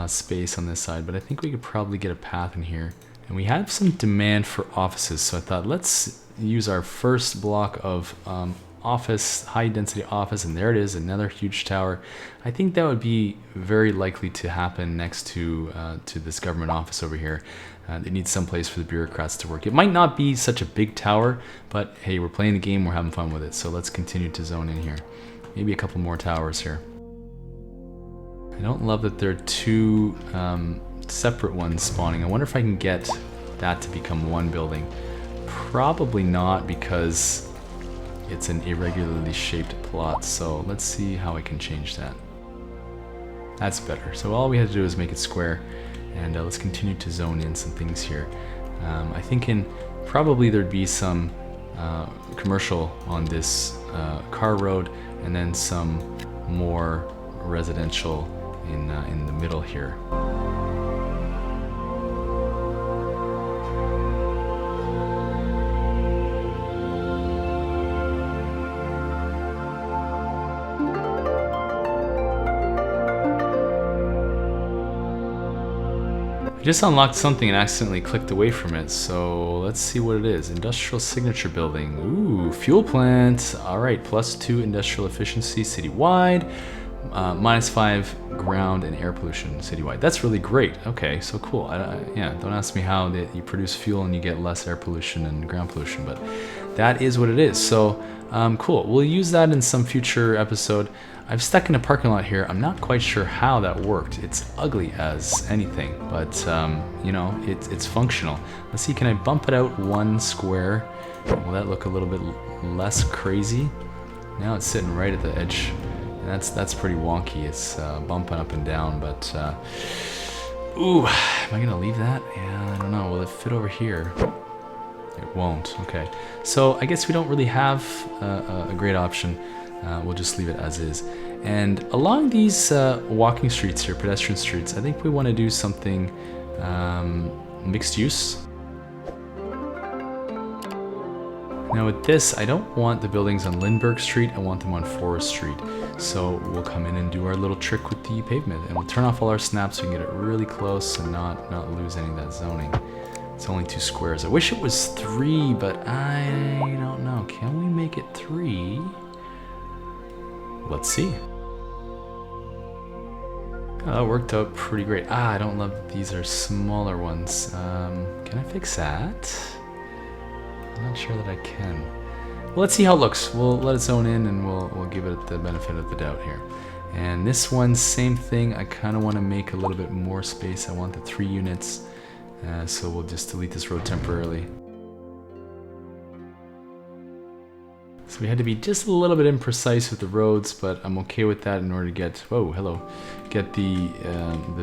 space on this side, but I think we could probably get a path in here. And we have some demand for offices, so I thought let's use our first block of office, high density office, and there it is, another huge tower. I think that would be very likely to happen next to this government office over here. They need some place for the bureaucrats to work. It might not be such a big tower, but hey, we're playing the game, we're having fun with it. So let's continue to zone in here. Maybe a couple more towers here. I don't love that there are two separate ones spawning. I wonder if I can get that to become one building. Probably not, because it's an irregularly shaped plot. So let's see how I can change that. That's better. So all we had to do is make it square. And let's continue to zone in some things here. I think probably there'd be some commercial on this car road, and then some more residential in the middle here. I just unlocked something and accidentally clicked away from it, so let's see what it is. Industrial signature building. Ooh, fuel plant. All right, +2 industrial efficiency citywide, -5 ground and air pollution citywide. That's really great. Okay, so cool. Yeah, don't ask me how you produce fuel and you get less air pollution and ground pollution, but that is what it is. So cool. We'll use that in some future episode. I've stuck in a parking lot here. I'm not quite sure how that worked. It's ugly as anything, but you know, it's functional. Let's see, can I bump it out one square? Will that look a little bit less crazy? Now it's sitting right at the edge. And that's pretty wonky. It's bumping up and down, but ooh, am I gonna leave that? Yeah, I don't know. Will it fit over here? It won't. Okay. So I guess we don't really have a great option. We'll just leave it as is. And along these walking streets here, pedestrian streets, I think we want to do something mixed use. Now with this, I don't want the buildings on Lindbergh Street, I want them on Forest Street. So we'll come in and do our little trick with the pavement, and we'll turn off all our snaps so we can get it really close and not lose any of that zoning. It's only 2 squares. I wish it was 3, but I don't know. Can we make it 3? Let's see. Oh, that worked out pretty great. I don't love that these are smaller ones. Can I fix that? I'm not sure that I can. Well, let's see how it looks. We'll let it zone in and we'll give it the benefit of the doubt here. And this one, same thing. I kind of want to make a little bit more space. I want the 3 units. So we'll just delete this road temporarily. So we had to be just a little bit imprecise with the roads, but I'm okay with that in order to get, whoa, hello, get the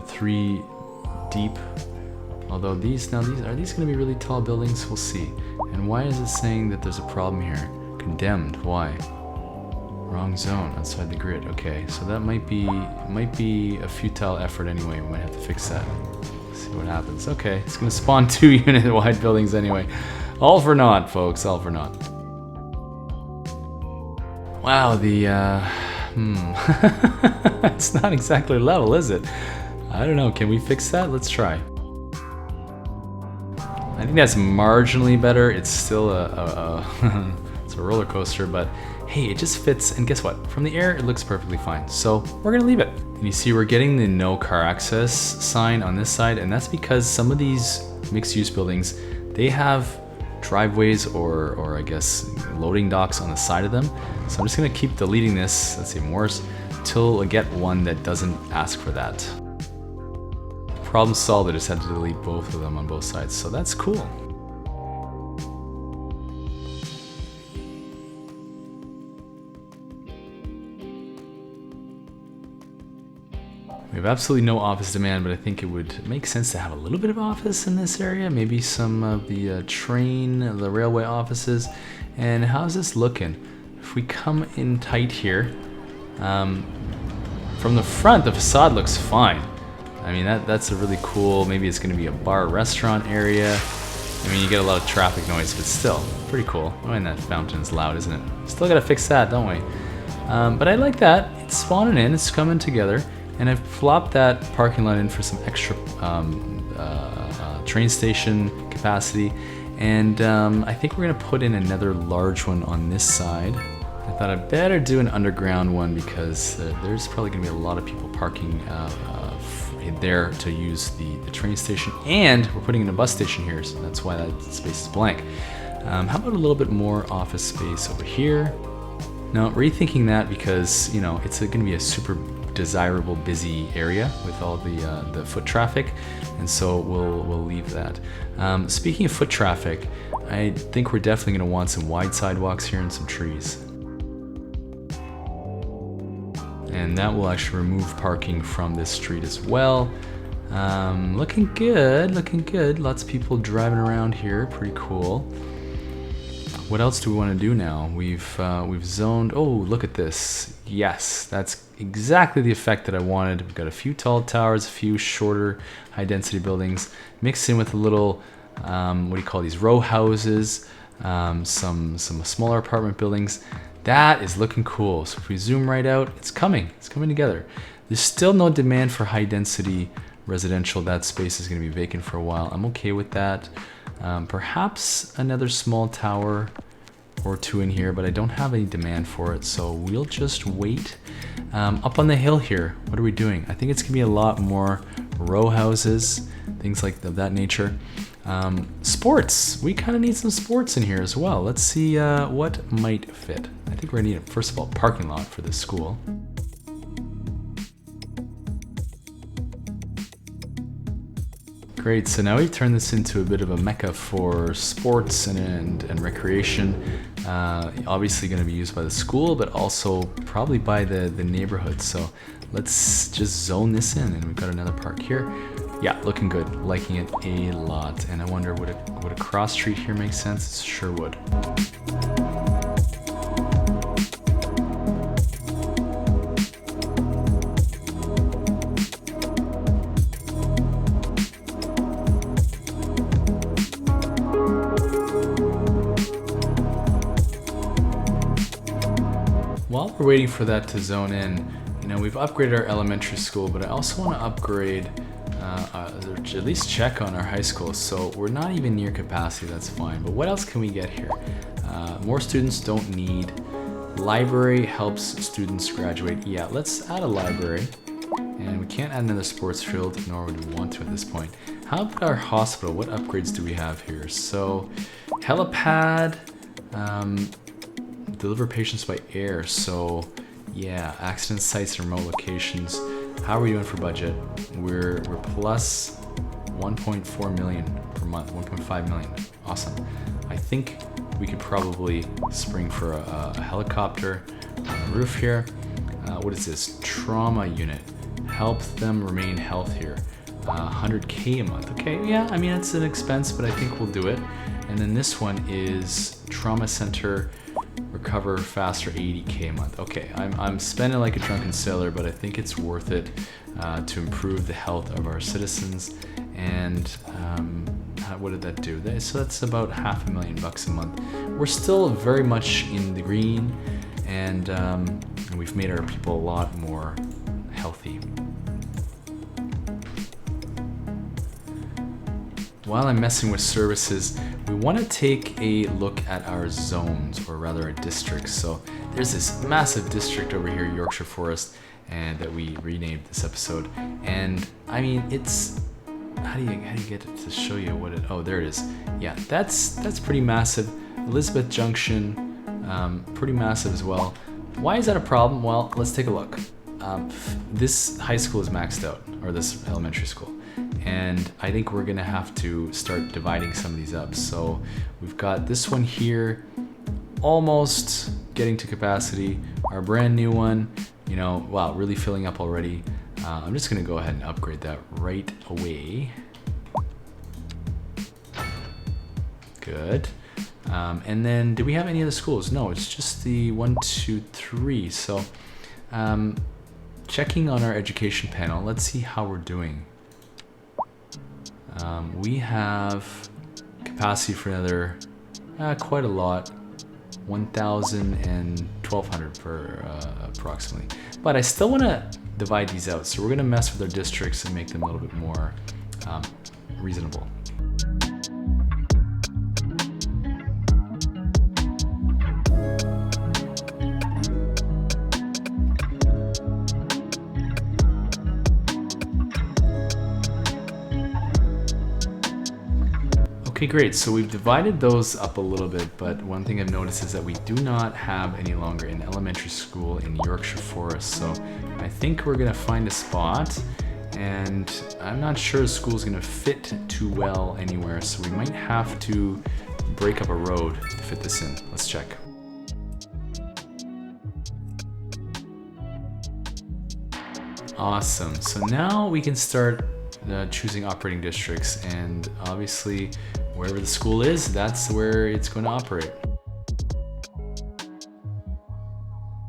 3 deep. Although these, are these going to be really tall buildings? We'll see. And why is it saying that there's a problem here? Condemned, why? Wrong zone, outside the grid. Okay, so that might be a futile effort anyway. We might have to fix that. Let's see what happens. Okay, it's going to spawn 2 unit wide buildings anyway. All for naught, folks, all for naught. Wow, the, it's not exactly level, is it? I don't know, can we fix that? Let's try. I think that's marginally better. It's still it's a roller coaster, but hey, it just fits. And guess what? From the air, it looks perfectly fine. So we're gonna leave it. And you see, we're getting the no car access sign on this side, and that's because some of these mixed-use buildings, they have driveways or I guess loading docks on the side of them. So I'm just gonna keep deleting this. Let's see, Morse, till I get one that doesn't ask for that. Problem solved, I just had to delete both of them on both sides, so that's cool. We have absolutely no office demand, but I think it would make sense to have a little bit of office in this area, maybe some of the the railway offices. And how's this looking? If we come in tight here, from the front, the facade looks fine. I mean, that's a really cool, maybe it's going to be a bar restaurant area. I mean, you get a lot of traffic noise, but still, pretty cool. Oh, and that fountain's loud, isn't it? Still got to fix that, don't we? But I like that. It's spawning in, it's coming together. And I've flopped that parking lot in for some extra train station capacity. And I think we're going to put in another large one on this side. I thought I'd better do an underground one because there's probably going to be a lot of people parking there to use the train station, and we're putting in a bus station here, so that's why that space is blank. How about a little bit more office space over here? Now, rethinking that because, you know, it's going to be a super desirable, busy area with all the foot traffic, and so we'll leave that. Speaking of foot traffic, I think we're definitely going to want some wide sidewalks here and some trees. And that will actually remove parking from this street as well. Looking good, looking good. Lots of people driving around here, pretty cool. What else do we want to do now? We've zoned, oh, look at this. Yes, that's exactly the effect that I wanted. We've got a few tall towers, a few shorter high density buildings, mixed in with a little, what do you call these, row houses, some smaller apartment buildings. That is looking cool. So if we zoom right out, it's coming together. There's still no demand for high density residential. That space is going to be vacant for a while. I'm okay with that. Perhaps another small tower or 2 in here, but I don't have any demand for it, so we'll just wait. Up on the hill here, what are we doing? I think it's gonna be a lot more row houses, things like that nature. Sports, we kind of need some sports in here as well. Let's see what might fit. I think we're gonna need, first of all, parking lot for this school. Great, so now we've turned this into a bit of a mecca for sports and recreation. Obviously going to be used by the school, but also probably by the neighborhood. So let's just zone this in, and we've got another park here. Yeah, looking good, liking it a lot. And I wonder, would a cross street here make sense? It sure would. While we're waiting for that to zone in, you know, we've upgraded our elementary school, but I also want to upgrade, or at least check on our high school. So we're not even near capacity, that's fine. But what else can we get here? More students don't need. Library helps students graduate. Yeah, let's add a library. And we can't add another sports field, nor would we want to at this point. How about our hospital? What upgrades do we have here? So, helipad, deliver patients by air. So, yeah, accident sites and remote locations. How are we doing for budget? We're plus 1.4 million per month, 1.5 million. Awesome. I think we could probably spring for a helicopter on the roof here. What is this? Trauma unit. Help them remain healthier. 100K a month. Okay, yeah, I mean, it's an expense, but I think we'll do it. And then this one is trauma center, recover faster, 80K a month. Okay, I'm spending like a drunken sailor, but I think it's worth it to improve the health of our citizens. And what did that do? So that's about $500,000 a month. We're still very much in the green, and we've made our people a lot more healthy. While I'm messing with services, we want to take a look at our zones, or rather our districts. So there's this massive district over here, Yorkshire Forest, and that we renamed this episode. And I mean, it's how do you get it to show you what it? Oh, there it is. Yeah, that's pretty massive. Elizabeth Junction, pretty massive as well. Why is that a problem? Well, let's take a look. This high school is maxed out, or this elementary school. And I think we're gonna have to start dividing some of these up. So we've got this one here, almost getting to capacity. Our brand new one, you know, wow, really filling up already. I'm just gonna go ahead and upgrade that right away. Good. And then, do we have any other schools? No, it's just the 1, 2, 3. So checking on our education panel, let's see how we're doing. We have capacity for another, quite a lot, 1,000 and 1,200 per approximately. But I still want to divide these out, so we're going to mess with our districts and make them a little bit more reasonable. Okay, great. So we've divided those up a little bit, but one thing I've noticed is that we do not have any longer an elementary school in Yorkshire Forest. So I think we're gonna find a spot, and I'm not sure the school's gonna fit too well anywhere. So we might have to break up a road to fit this in. Let's check. Awesome. So now we can start choosing operating districts, and obviously wherever the school is, that's where it's going to operate.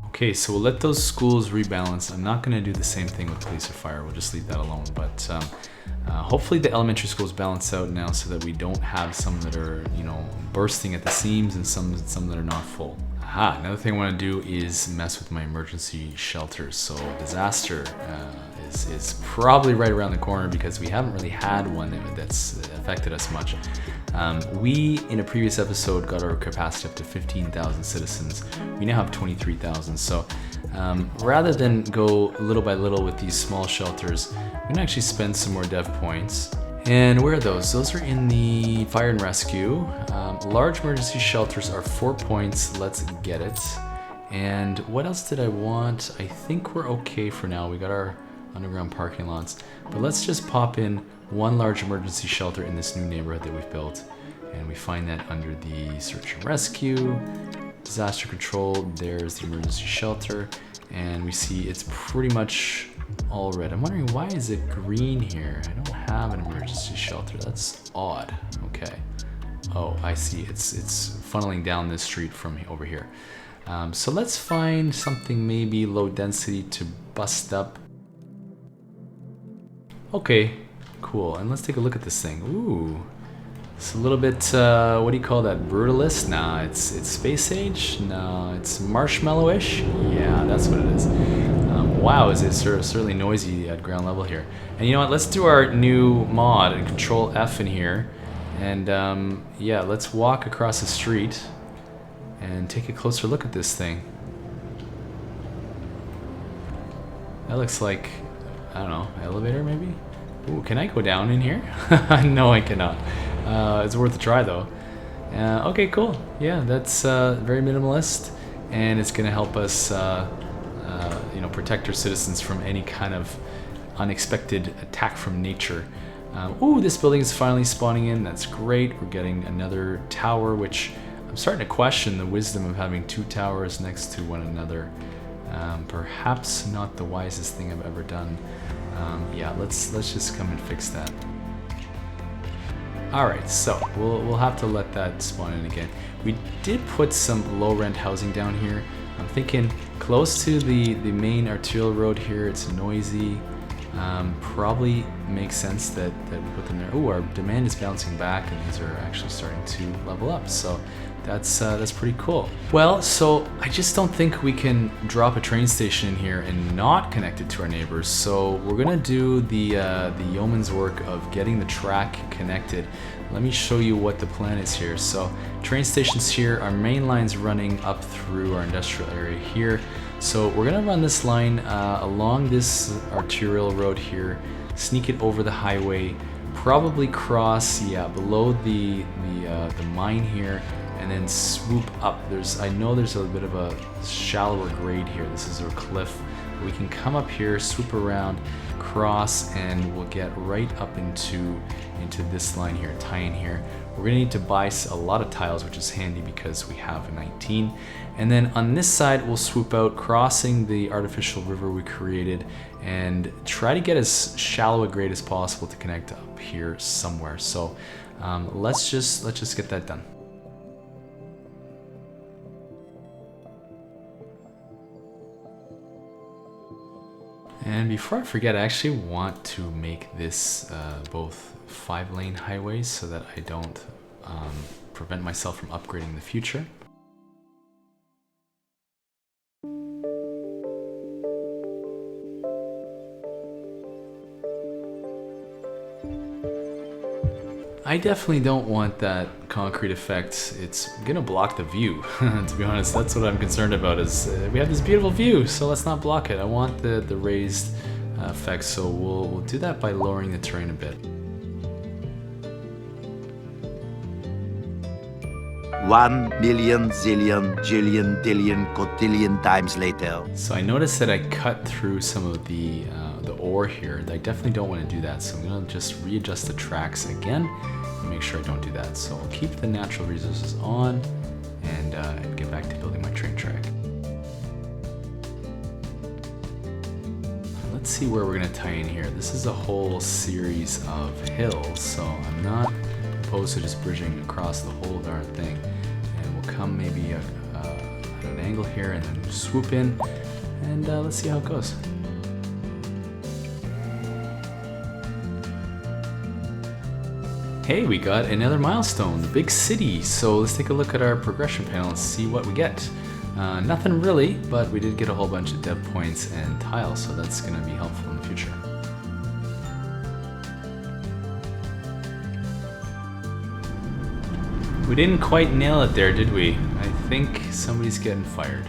Okay, so we'll let those schools rebalance. I'm not going to do the same thing with police or fire. We'll just leave that alone. But hopefully the elementary schools balance out now, so that we don't have some that are, you know, bursting at the seams and some that are not full. Aha, another thing I want to do is mess with my emergency shelters. So disaster is probably right around the corner, because we haven't really had one that's affected us much. We, in a previous episode, got our capacity up to 15,000 citizens. We now have 23,000. So rather than go little by little with these small shelters, we're gonna actually spend some more dev points. And where are those? Those are in the fire and rescue. Large emergency shelters are 4 points. Let's get it. And what else did I want? I think we're okay for now. We got our underground parking lots, but let's just pop in one large emergency shelter in this new neighborhood that we've built, and we find that under the search and rescue, disaster control. There's the emergency shelter, and we see it's pretty much all red. I'm wondering, why is it green here? I don't have an emergency shelter. That's odd. Okay. Oh, I see. It's funneling down this street from over here. So let's find something maybe low density to bust up. Okay, cool. And let's take a look at this thing. Ooh, it's a little bit, what do you call that? Brutalist? Nah, it's space age? No, it's marshmallow-ish? Yeah, that's what it is. Wow, is it certainly noisy at ground level here. And you know what? Let's do our new mod and Control F in here. And yeah, let's walk across the street and take a closer look at this thing. That looks like, I don't know, elevator maybe? Ooh, can I go down in here? No, I cannot. It's worth a try though. Okay, cool. Yeah, that's very minimalist, and it's gonna help us, you know, protect our citizens from any kind of unexpected attack from nature. Ooh, this building is finally spawning in. That's great. We're getting another tower, which I'm starting to question the wisdom of having two towers next to one another. Perhaps not the wisest thing I've ever done. Yeah, let's just come and fix that. All right, so we'll have to let that spawn in again. We did put some low rent housing down here. I'm thinking close to the main arterial road here. It's noisy. Probably makes sense that we put them there. Ooh, our demand is bouncing back, and these are actually starting to level up. So that's pretty cool. Well, so I just don't think we can drop a train station in here and not connect it to our neighbors. So we're gonna do the yeoman's work of getting the track connected. Let me show you what the plan is here. So train stations here, our main line's running up through our industrial area here. So we're gonna run this line along this arterial road here, sneak it over the highway, probably cross, yeah, below the mine here, and then swoop up. I know there's a bit of a shallower grade here. This is a cliff. We can come up here, swoop around, cross, and we'll get right up into this line here, tie in here. We're gonna need to buy a lot of tiles, which is handy because we have a 19. And then on this side, we'll swoop out, crossing the artificial river we created, and try to get as shallow a grade as possible to connect up here somewhere. So let's just get that done. And before I forget, I actually want to make this both 5-lane highways so that I don't prevent myself from upgrading in the future. I definitely don't want that concrete effect. It's gonna block the view. To be honest, that's what I'm concerned about. Is we have this beautiful view, so let's not block it. I want the raised effect, so we'll do that by lowering the terrain a bit. 1,000,000 zillion jillion dillion cotillion times later. So I noticed that I cut through some of the ore here. I definitely don't want to do that, so I'm gonna just readjust the tracks again and make sure I don't do that. So I'll keep the natural resources on and get back to building my train track. Let's see where we're gonna tie in here. This is a whole series of hills, so I'm not opposed to just bridging across the whole darn thing. And we'll come maybe at an angle here and then swoop in, and let's see how it goes. Hey, we got another milestone, the big city. So let's take a look at our progression panel and see what we get. Nothing really, but we did get a whole bunch of dev points and tiles, so that's going to be helpful in the future. We didn't quite nail it there, did we? I think somebody's getting fired.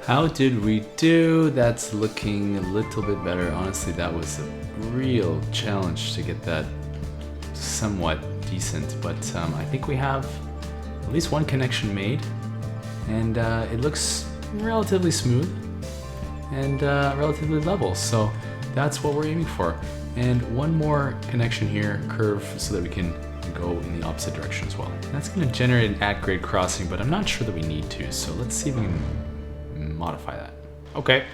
How did we do? That's looking a little bit better. Honestly, that was a real challenge to get that somewhat decent, but I think we have at least one connection made, and it looks relatively smooth and relatively level, so that's what we're aiming for. And one more connection here, curve, so that we can go in the opposite direction as well. And that's going to generate an at-grade crossing, but I'm not sure that we need to, so let's see if we can modify that. Okay,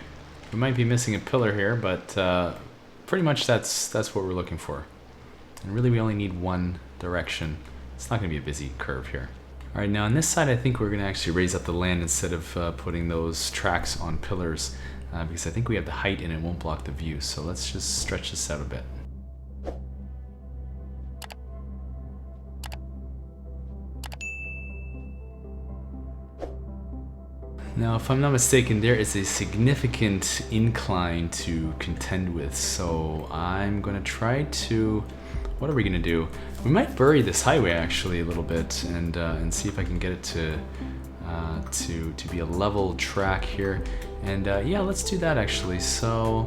we might be missing a pillar here, but pretty much that's what we're looking for. And really we only need one direction. It's not going to be a busy curve here. All right, now on this side I think we're going to actually raise up the land instead of putting those tracks on pillars, because I think we have the height and it won't block the view. So let's just stretch this out a bit. Now, if I'm not mistaken, there is a significant incline to contend with, so I'm gonna try to, what are we gonna do? We might bury this highway actually a little bit and see if I can get it to be a level track here. And yeah, let's do that actually. So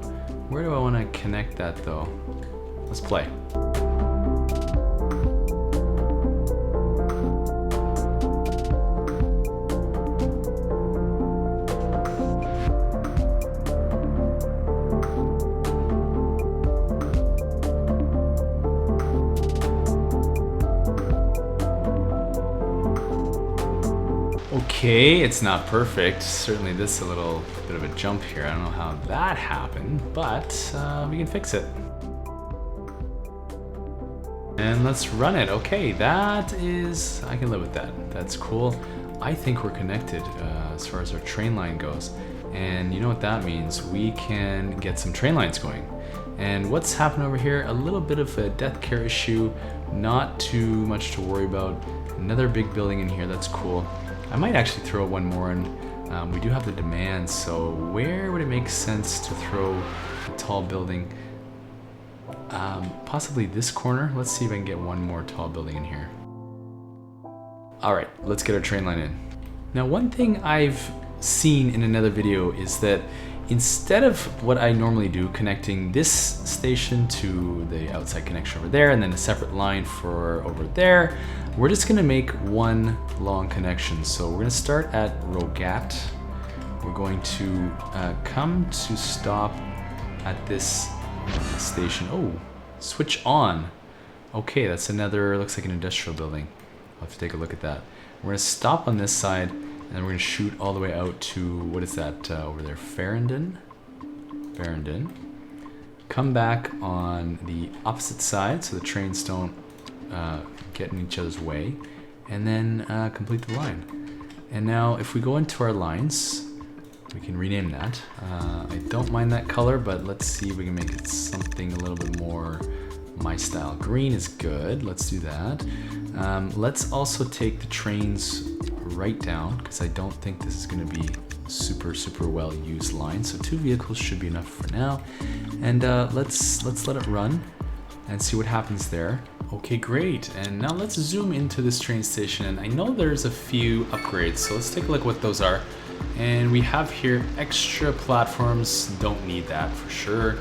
where do I wanna connect that though? Let's play. Okay, it's not perfect. Certainly this is a little bit of a jump here. I don't know how that happened, but we can fix it. And let's run it. Okay, that is, I can live with that. That's cool. I think we're connected as far as our train line goes. And you know what that means? We can get some train lines going. And what's happened over here? A little bit of a death care issue. Not too much to worry about. Another big building in here, that's cool. I might actually throw one more in. We do have the demand, so where would it make sense to throw a tall building? Possibly this corner. Let's see if I can get one more tall building in here. All right, let's get our train line in. Now, one thing I've seen in another video is that instead of what I normally do, connecting this station to the outside connection over there and then a separate line for over there, we're just gonna make one long connection. So we're gonna start at Rogat. We're going to come to stop at this station. Oh, switch on. Okay, that's another, looks like an industrial building. I'll have to take a look at that. We're gonna stop on this side and then we're gonna shoot all the way out to, what is that over there? Farringdon? Farringdon. Come back on the opposite side so the trains don't get in each other's way, and then complete the line. And now if we go into our lines, we can rename that. I don't mind that color, but let's see if we can make it something a little bit more my style. Green is good, let's do that. Let's also take the trains right down, because I don't think this is gonna be super well used line. So 2 vehicles should be enough for now. And let's let it run and see what happens there. Okay, great. And now let's zoom into this train station. And I know there's a few upgrades, so let's take a look at what those are. And we have here extra platforms. Don't need that for sure.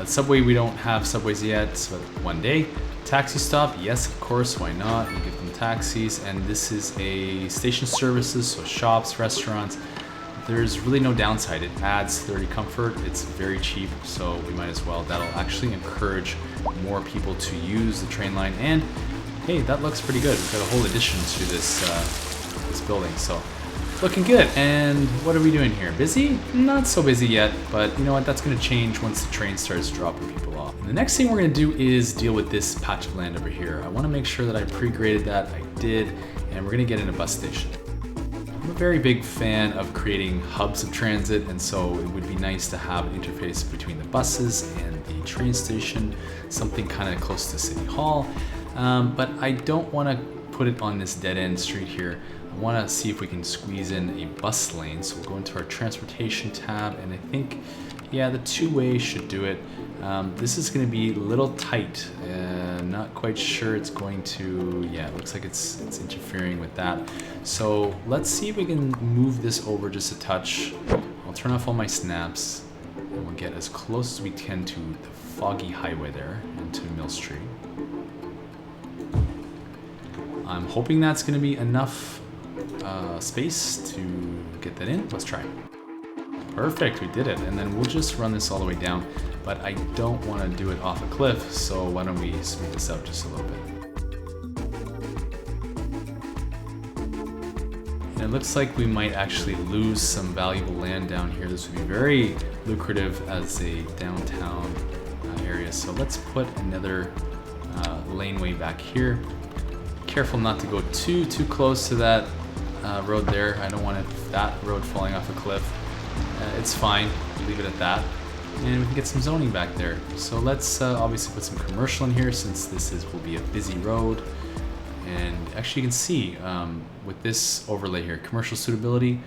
Subway, we don't have subways yet, but one day. Taxi stop, yes, of course, why not? We give them taxis. And this is a station services, so shops, restaurants. There's really no downside. It adds 30 comfort. It's very cheap, so we might as well. That'll actually encourage more people to use the train line. And hey, that looks pretty good. We've got a whole addition to this this building, so looking good. And what are we doing here? Busy? Not so busy yet, but you know what? That's going to change once the train starts dropping people off. And the next thing we're going to do is deal with this patch of land over here. I want to make sure that I pre-graded that. I did, and we're going to get in a bus station. I'm a very big fan of creating hubs of transit, and so it would be nice to have an interface between the buses and the train station, something kind of close to City Hall. But I don't want to put it on this dead-end street here. I want to see if we can squeeze in a bus lane. So we'll go into our transportation tab, and I think, yeah, the two-way should do it. This is going to be a little tight. Not quite sure it's going to, yeah, it looks like it's interfering with that. So let's see if we can move this over just a touch. I'll turn off all my snaps, and we'll get as close as we can to the foggy highway there into Mill Street. I'm hoping that's going to be enough space to get that in. Let's try. Perfect, we did it. And then we'll just run this all the way down, but I don't want to do it off a cliff, so why don't we smooth this out just a little bit. it looks like we might actually lose some valuable land down here. This would be very lucrative as a downtown area. So let's put another laneway back here. Careful not to go too close to that road there. I don't want that road falling off a cliff. It's fine, leave it at that. And we can get some zoning back there. So let's obviously put some commercial in here since will be a busy road. And actually you can see with this overlay here, commercial suitability,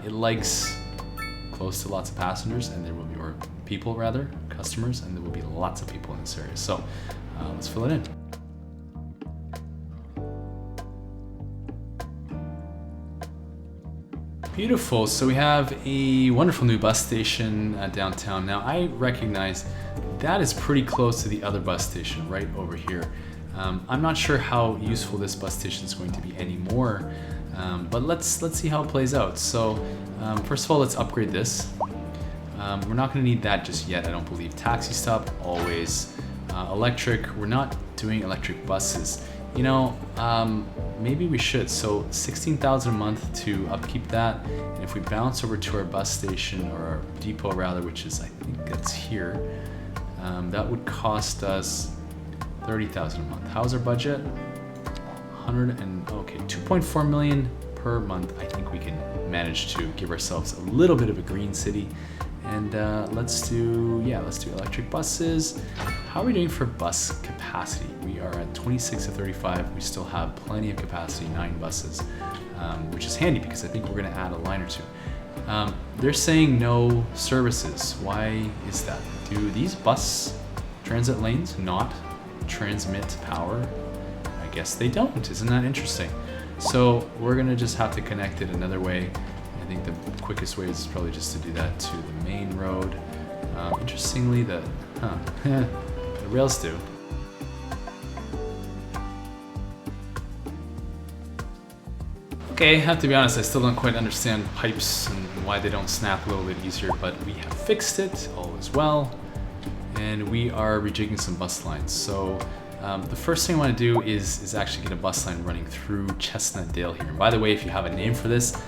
it likes close to lots of passengers, and there will be, or people rather, customers, and there will be lots of people in this area. So let's fill it in. Beautiful, so we have a wonderful new bus station downtown. Now I recognize that is pretty close to the other bus station right over here. I'm not sure how useful this bus station is going to be anymore, but let's see how it plays out. So first of all, let's upgrade this. We're not going to need that just yet, I don't believe. Taxi stop, always. Electric, we're not doing electric buses. You know, maybe we should. So 16,000 a month to upkeep that. And if we bounce over to our bus station, or our depot rather, which is, I think that's here, that would cost us 30,000 a month. How's our budget? 2.4 million per month. I think we can manage to give ourselves a little bit of a green city. And let's do electric buses. How are we doing for bus capacity? We are at 26 to 35. We still have plenty of capacity, 9 buses, which is handy because I think we're gonna add a line or two. They're saying no services. Why is that? Do these bus transit lanes not transmit power? I guess they don't. Isn't that interesting? So we're gonna just have to connect it another way. I think the quickest way is probably just to do that to the main road. Interestingly, the rails do. Okay, I have to be honest, I still don't quite understand pipes and why they don't snap a little bit easier, but we have fixed it, all is well. And we are rejigging some bus lines. So the first thing I want to do is actually get a bus line running through Chestnut Dale here. And by the way, if you have a name for this,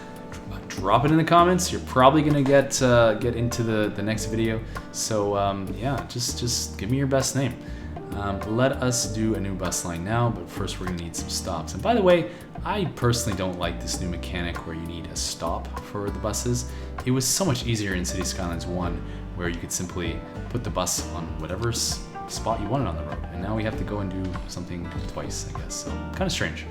drop it in the comments. You're probably gonna get into the next video. So yeah, just give me your best name. Let us do a new bus line now, but first we're gonna need some stops. And by the way, I personally don't like this new mechanic where you need a stop for the buses. It was so much easier in City Skylines 1 where you could simply put the bus on whatever spot you wanted on the road. And now we have to go and do something twice, I guess. So kind of strange.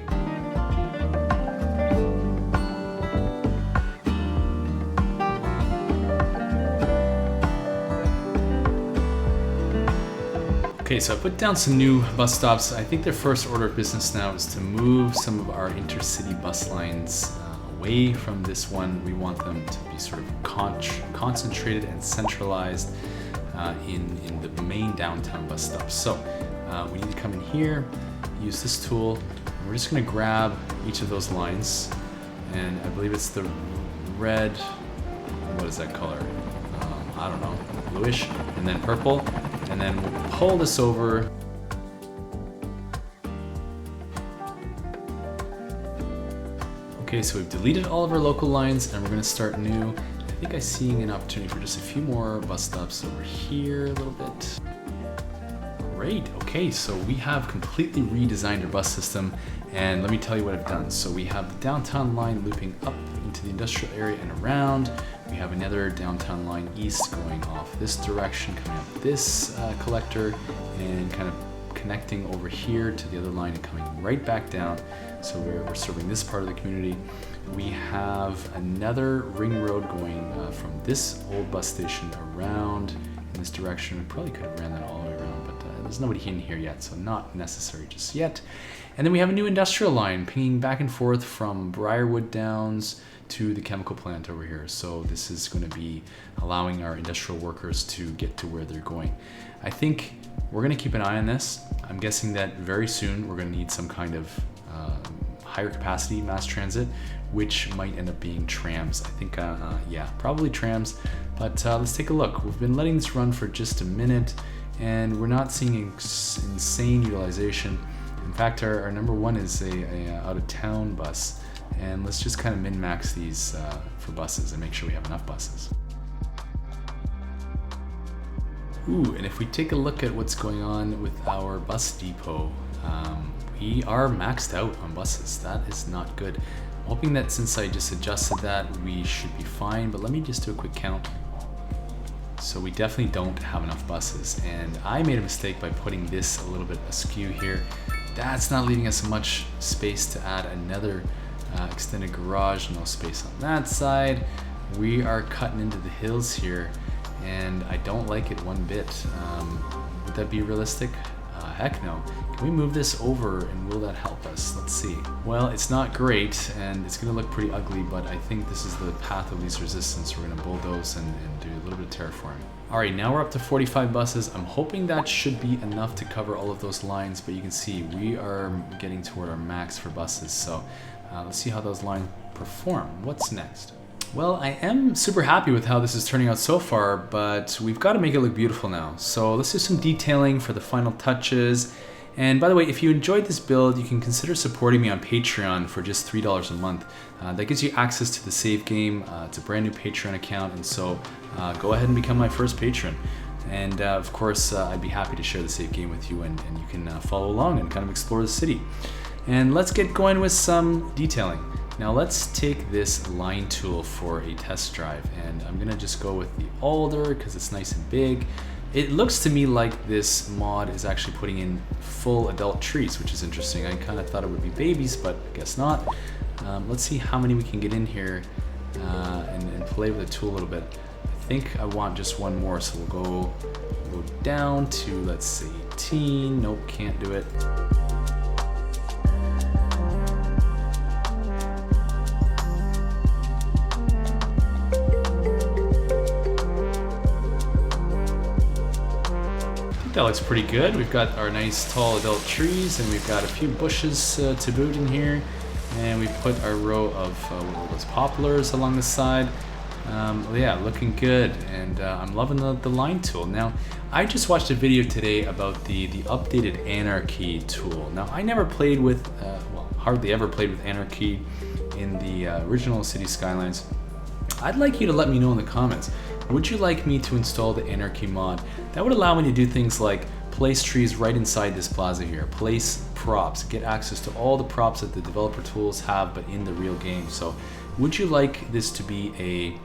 Okay, so I put down some new bus stops. I think their first order of business now is to move some of our intercity bus lines away from this one. We want them to be sort of concentrated and centralized in the main downtown bus stops. So we need to come in here, use this tool, and we're just gonna grab each of those lines. And I believe it's the red, what is that color? I don't know, bluish, and then purple. And then we'll pull this over. Okay, so we've deleted all of our local lines and we're gonna start new. I think I'm seeing an opportunity for just a few more bus stops over here a little bit. Great, okay, so we have completely redesigned our bus system, and let me tell you what I've done. So we have the downtown line looping up into the industrial area and around. We have another downtown line east going off this direction, coming up this collector, and kind of connecting over here to the other line and coming right back down. So we're serving this part of the community. We have another ring road going from this old bus station around in this direction. We probably could have ran that all the way around, but there's nobody in here yet, so not necessary just yet. And then we have a new industrial line pinging back and forth from Briarwood Downs to the chemical plant over here. So this is going to be allowing our industrial workers to get to where they're going. I think we're going to keep an eye on this. I'm guessing that very soon we're going to need some kind of higher capacity mass transit, which might end up being trams. I think, yeah, probably trams, but let's take a look. We've been letting this run for just a minute and we're not seeing insane utilization. In fact, our number one is a out-of-town bus. And let's just kind of min-max these for buses and make sure we have enough buses. Ooh, and if we take a look at what's going on with our bus depot, we are maxed out on buses. That is not good. I'm hoping that since I just adjusted that, we should be fine, but let me just do a quick count. So we definitely don't have enough buses, and I made a mistake by putting this a little bit askew here. That's not leaving us much space to add another extended garage. No space on that side. We are cutting into the hills here, and I don't like it one bit. Would that be realistic? Heck no. Can we move this over and will that help us? Let's see. Well, it's not great and it's gonna look pretty ugly, but I think this is the path of least resistance. We're gonna bulldoze and do a little bit of terraforming. All right, now we're up to 45 buses. I'm hoping that should be enough to cover all of those lines, but you can see we are getting toward our max for buses. So let's see how those lines perform. What's next? Well, I am super happy with how this is turning out so far, but we've got to make it look beautiful now. So let's do some detailing for the final touches. And by the way, if you enjoyed this build, you can consider supporting me on Patreon for just $3 a month. That gives you access to the save game. It's a brand new Patreon account, and so go ahead and become my first patron. And of course, I'd be happy to share the save game with you, and you can follow along and kind of explore the city. And let's get going with some detailing. Now let's take this line tool for a test drive, and I'm gonna just go with the alder because it's nice and big. It looks to me like this mod is actually putting in full adult trees, which is interesting. I kind of thought it would be babies, but I guess not. Let's see how many we can get in here and play with the tool a little bit. I think I want just one more, so we'll go down to, let's say, 18. Nope, can't do it. That looks pretty good. We've got our nice tall adult trees, and we've got a few bushes to boot in here, and we put our row of what were those, poplars along the side. Yeah, looking good, and I'm loving the line tool. Now, I just watched a video today about the updated Anarchy tool. Now, I never played with, well, hardly ever played with Anarchy in the original City Skylines. I'd like you to let me know in the comments. Would you like me to install the Anarchy mod? That would allow me to do things like place trees right inside this plaza here, place props, get access to all the props that the developer tools have but in the real game. So would you like this to be a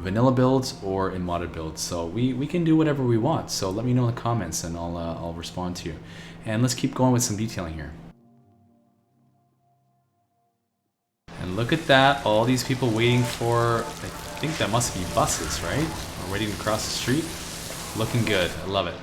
vanilla build or a modded build? So we can do whatever we want. So let me know in the comments and I'll respond to you. And let's keep going with some detailing here. And look at that, all these people waiting for, I think that must be buses, right? Or waiting to cross the street. Looking good, I love it.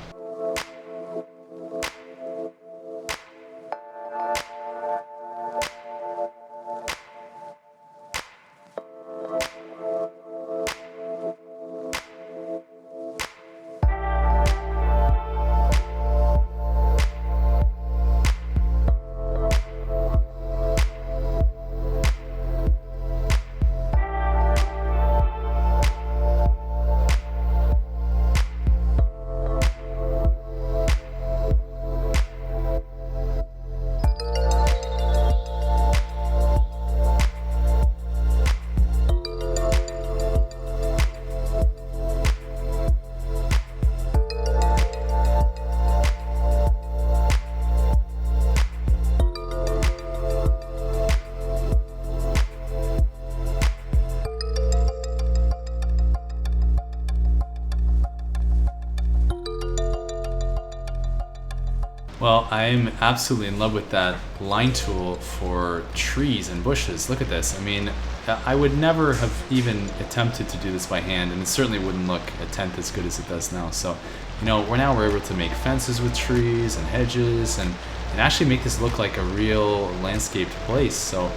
Well, I'm absolutely in love with that line tool for trees and bushes. Look at this. I mean, I would never have even attempted to do this by hand, and it certainly wouldn't look a tenth as good as it does now. So, you know, we're able to make fences with trees and hedges and actually make this look like a real landscaped place. So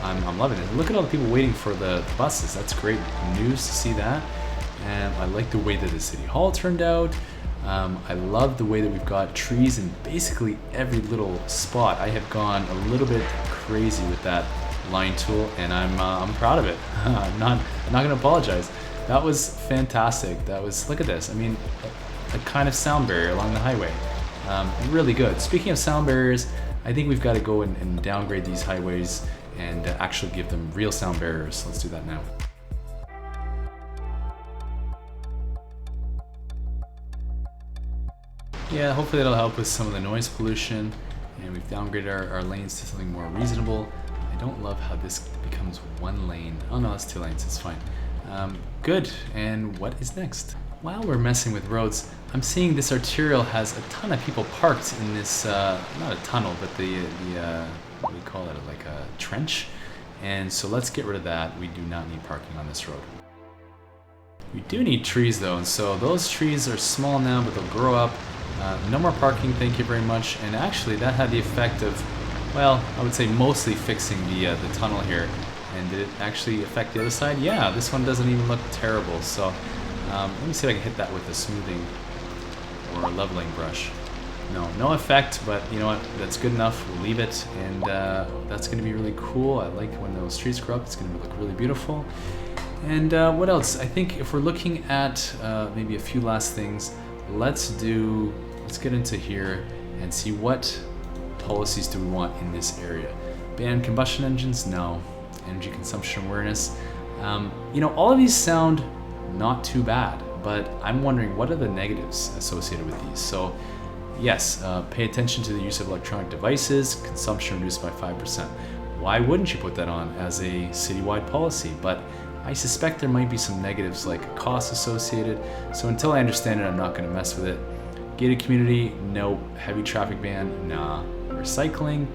I'm loving it. Look at all the people waiting for the buses. That's great news to see that. And I like the way that the city hall turned out. I love the way that we've got trees in basically every little spot. I have gone a little bit crazy with that line tool, and I'm proud of it. I'm not gonna apologize. That was fantastic. That was, look at this. I mean, a kind of sound barrier along the highway. Really good. Speaking of sound barriers, I think we've got to go and downgrade these highways and actually give them real sound barriers. Let's do that now. Yeah, hopefully that'll help with some of the noise pollution, and we've downgraded our lanes to something more reasonable. I don't love how this becomes one lane. Oh no, that's 2 lanes, it's fine. Good, and what is next? While we're messing with roads, I'm seeing this arterial has a ton of people parked in this, not a tunnel, but the what do we call it, like a trench? And so let's get rid of that. We do not need parking on this road. We do need trees though, and so those trees are small now, but they'll grow up. No more parking, thank you very much. And actually that had the effect of, well, I would say mostly fixing the tunnel here. And did it actually affect the other side? Yeah, this one doesn't even look terrible. So let me see if I can hit that with a smoothing or a leveling brush. No effect, but you know what? That's good enough. We'll leave it, and that's going to be really cool. I like when those trees grow up. It's going to look really beautiful. And what else? I think if we're looking at maybe a few last things, let's get into here and see what policies do we want in this area. Ban combustion engines? No. Energy consumption awareness. You know, all of these sound not too bad, but I'm wondering what are the negatives associated with these. So yes, pay attention to the use of electronic devices, consumption reduced by 5%. Why wouldn't you put that on as a citywide policy? But I suspect there might be some negatives like costs associated. So until I understand it, I'm not going to mess with it. Gated community, no. Heavy traffic ban, nah. Recycling,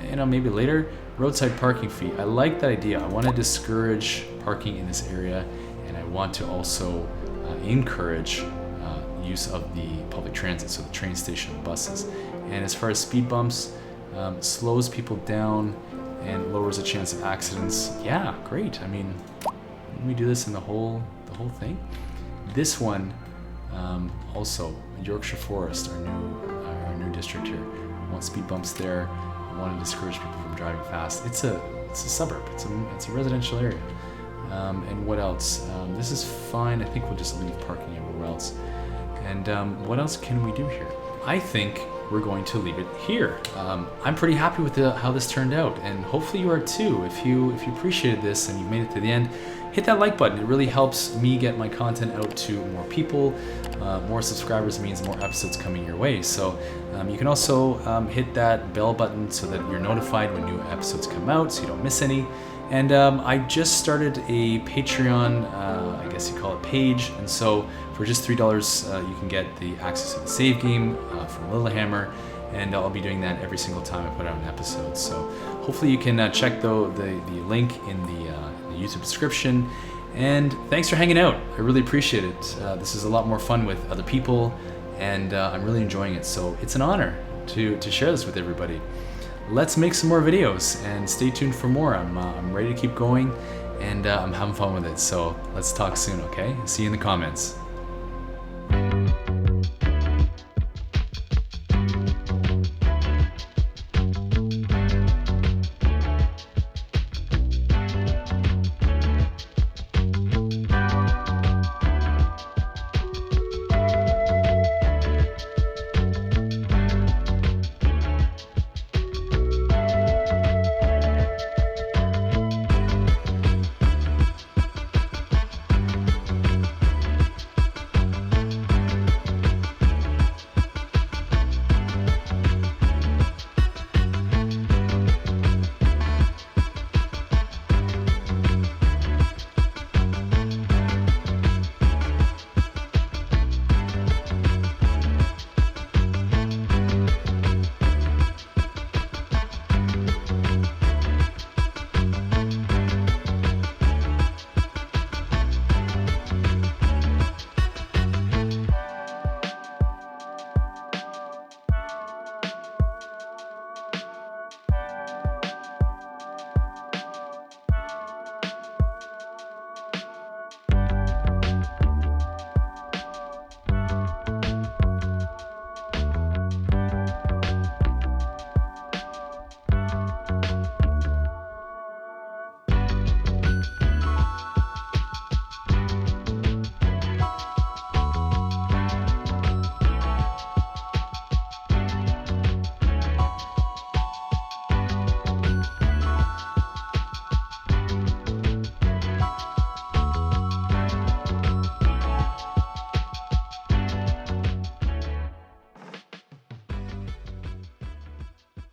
you know, maybe later. Roadside parking fee, I like that idea. I want to discourage parking in this area, and I want to also encourage use of the public transit, so the train station, buses. And as far as speed bumps, slows people down and lowers the chance of accidents. Yeah, great. I mean, let me do this in the whole thing. This one, also Yorkshire Forest, our new district here. I want speed bumps there. I want to discourage people from driving fast. It's a suburb. It's a residential area. And what else? This is fine. I think we'll just leave parking everywhere else. And what else can we do here? I think we're going to leave it here. I'm pretty happy with how this turned out, and hopefully you are too. If you appreciated this and you've made it to the end, hit that like button. It really helps me get my content out to more people. More subscribers means more episodes coming your way. So you can also hit that bell button so that you're notified when new episodes come out, so you don't miss any. And I just started a Patreon, I guess you call it, page. And so for just $3, you can get the access to the save game from Lillehammer. And I'll be doing that every single time I put out an episode. So hopefully you can check the link in the YouTube description. And thanks for hanging out. I really appreciate it. This is a lot more fun with other people, and I'm really enjoying it. So it's an honor to share this with everybody. Let's make some more videos and stay tuned for more. I'm ready to keep going, and I'm having fun with it. So let's talk soon, okay? See you in the comments.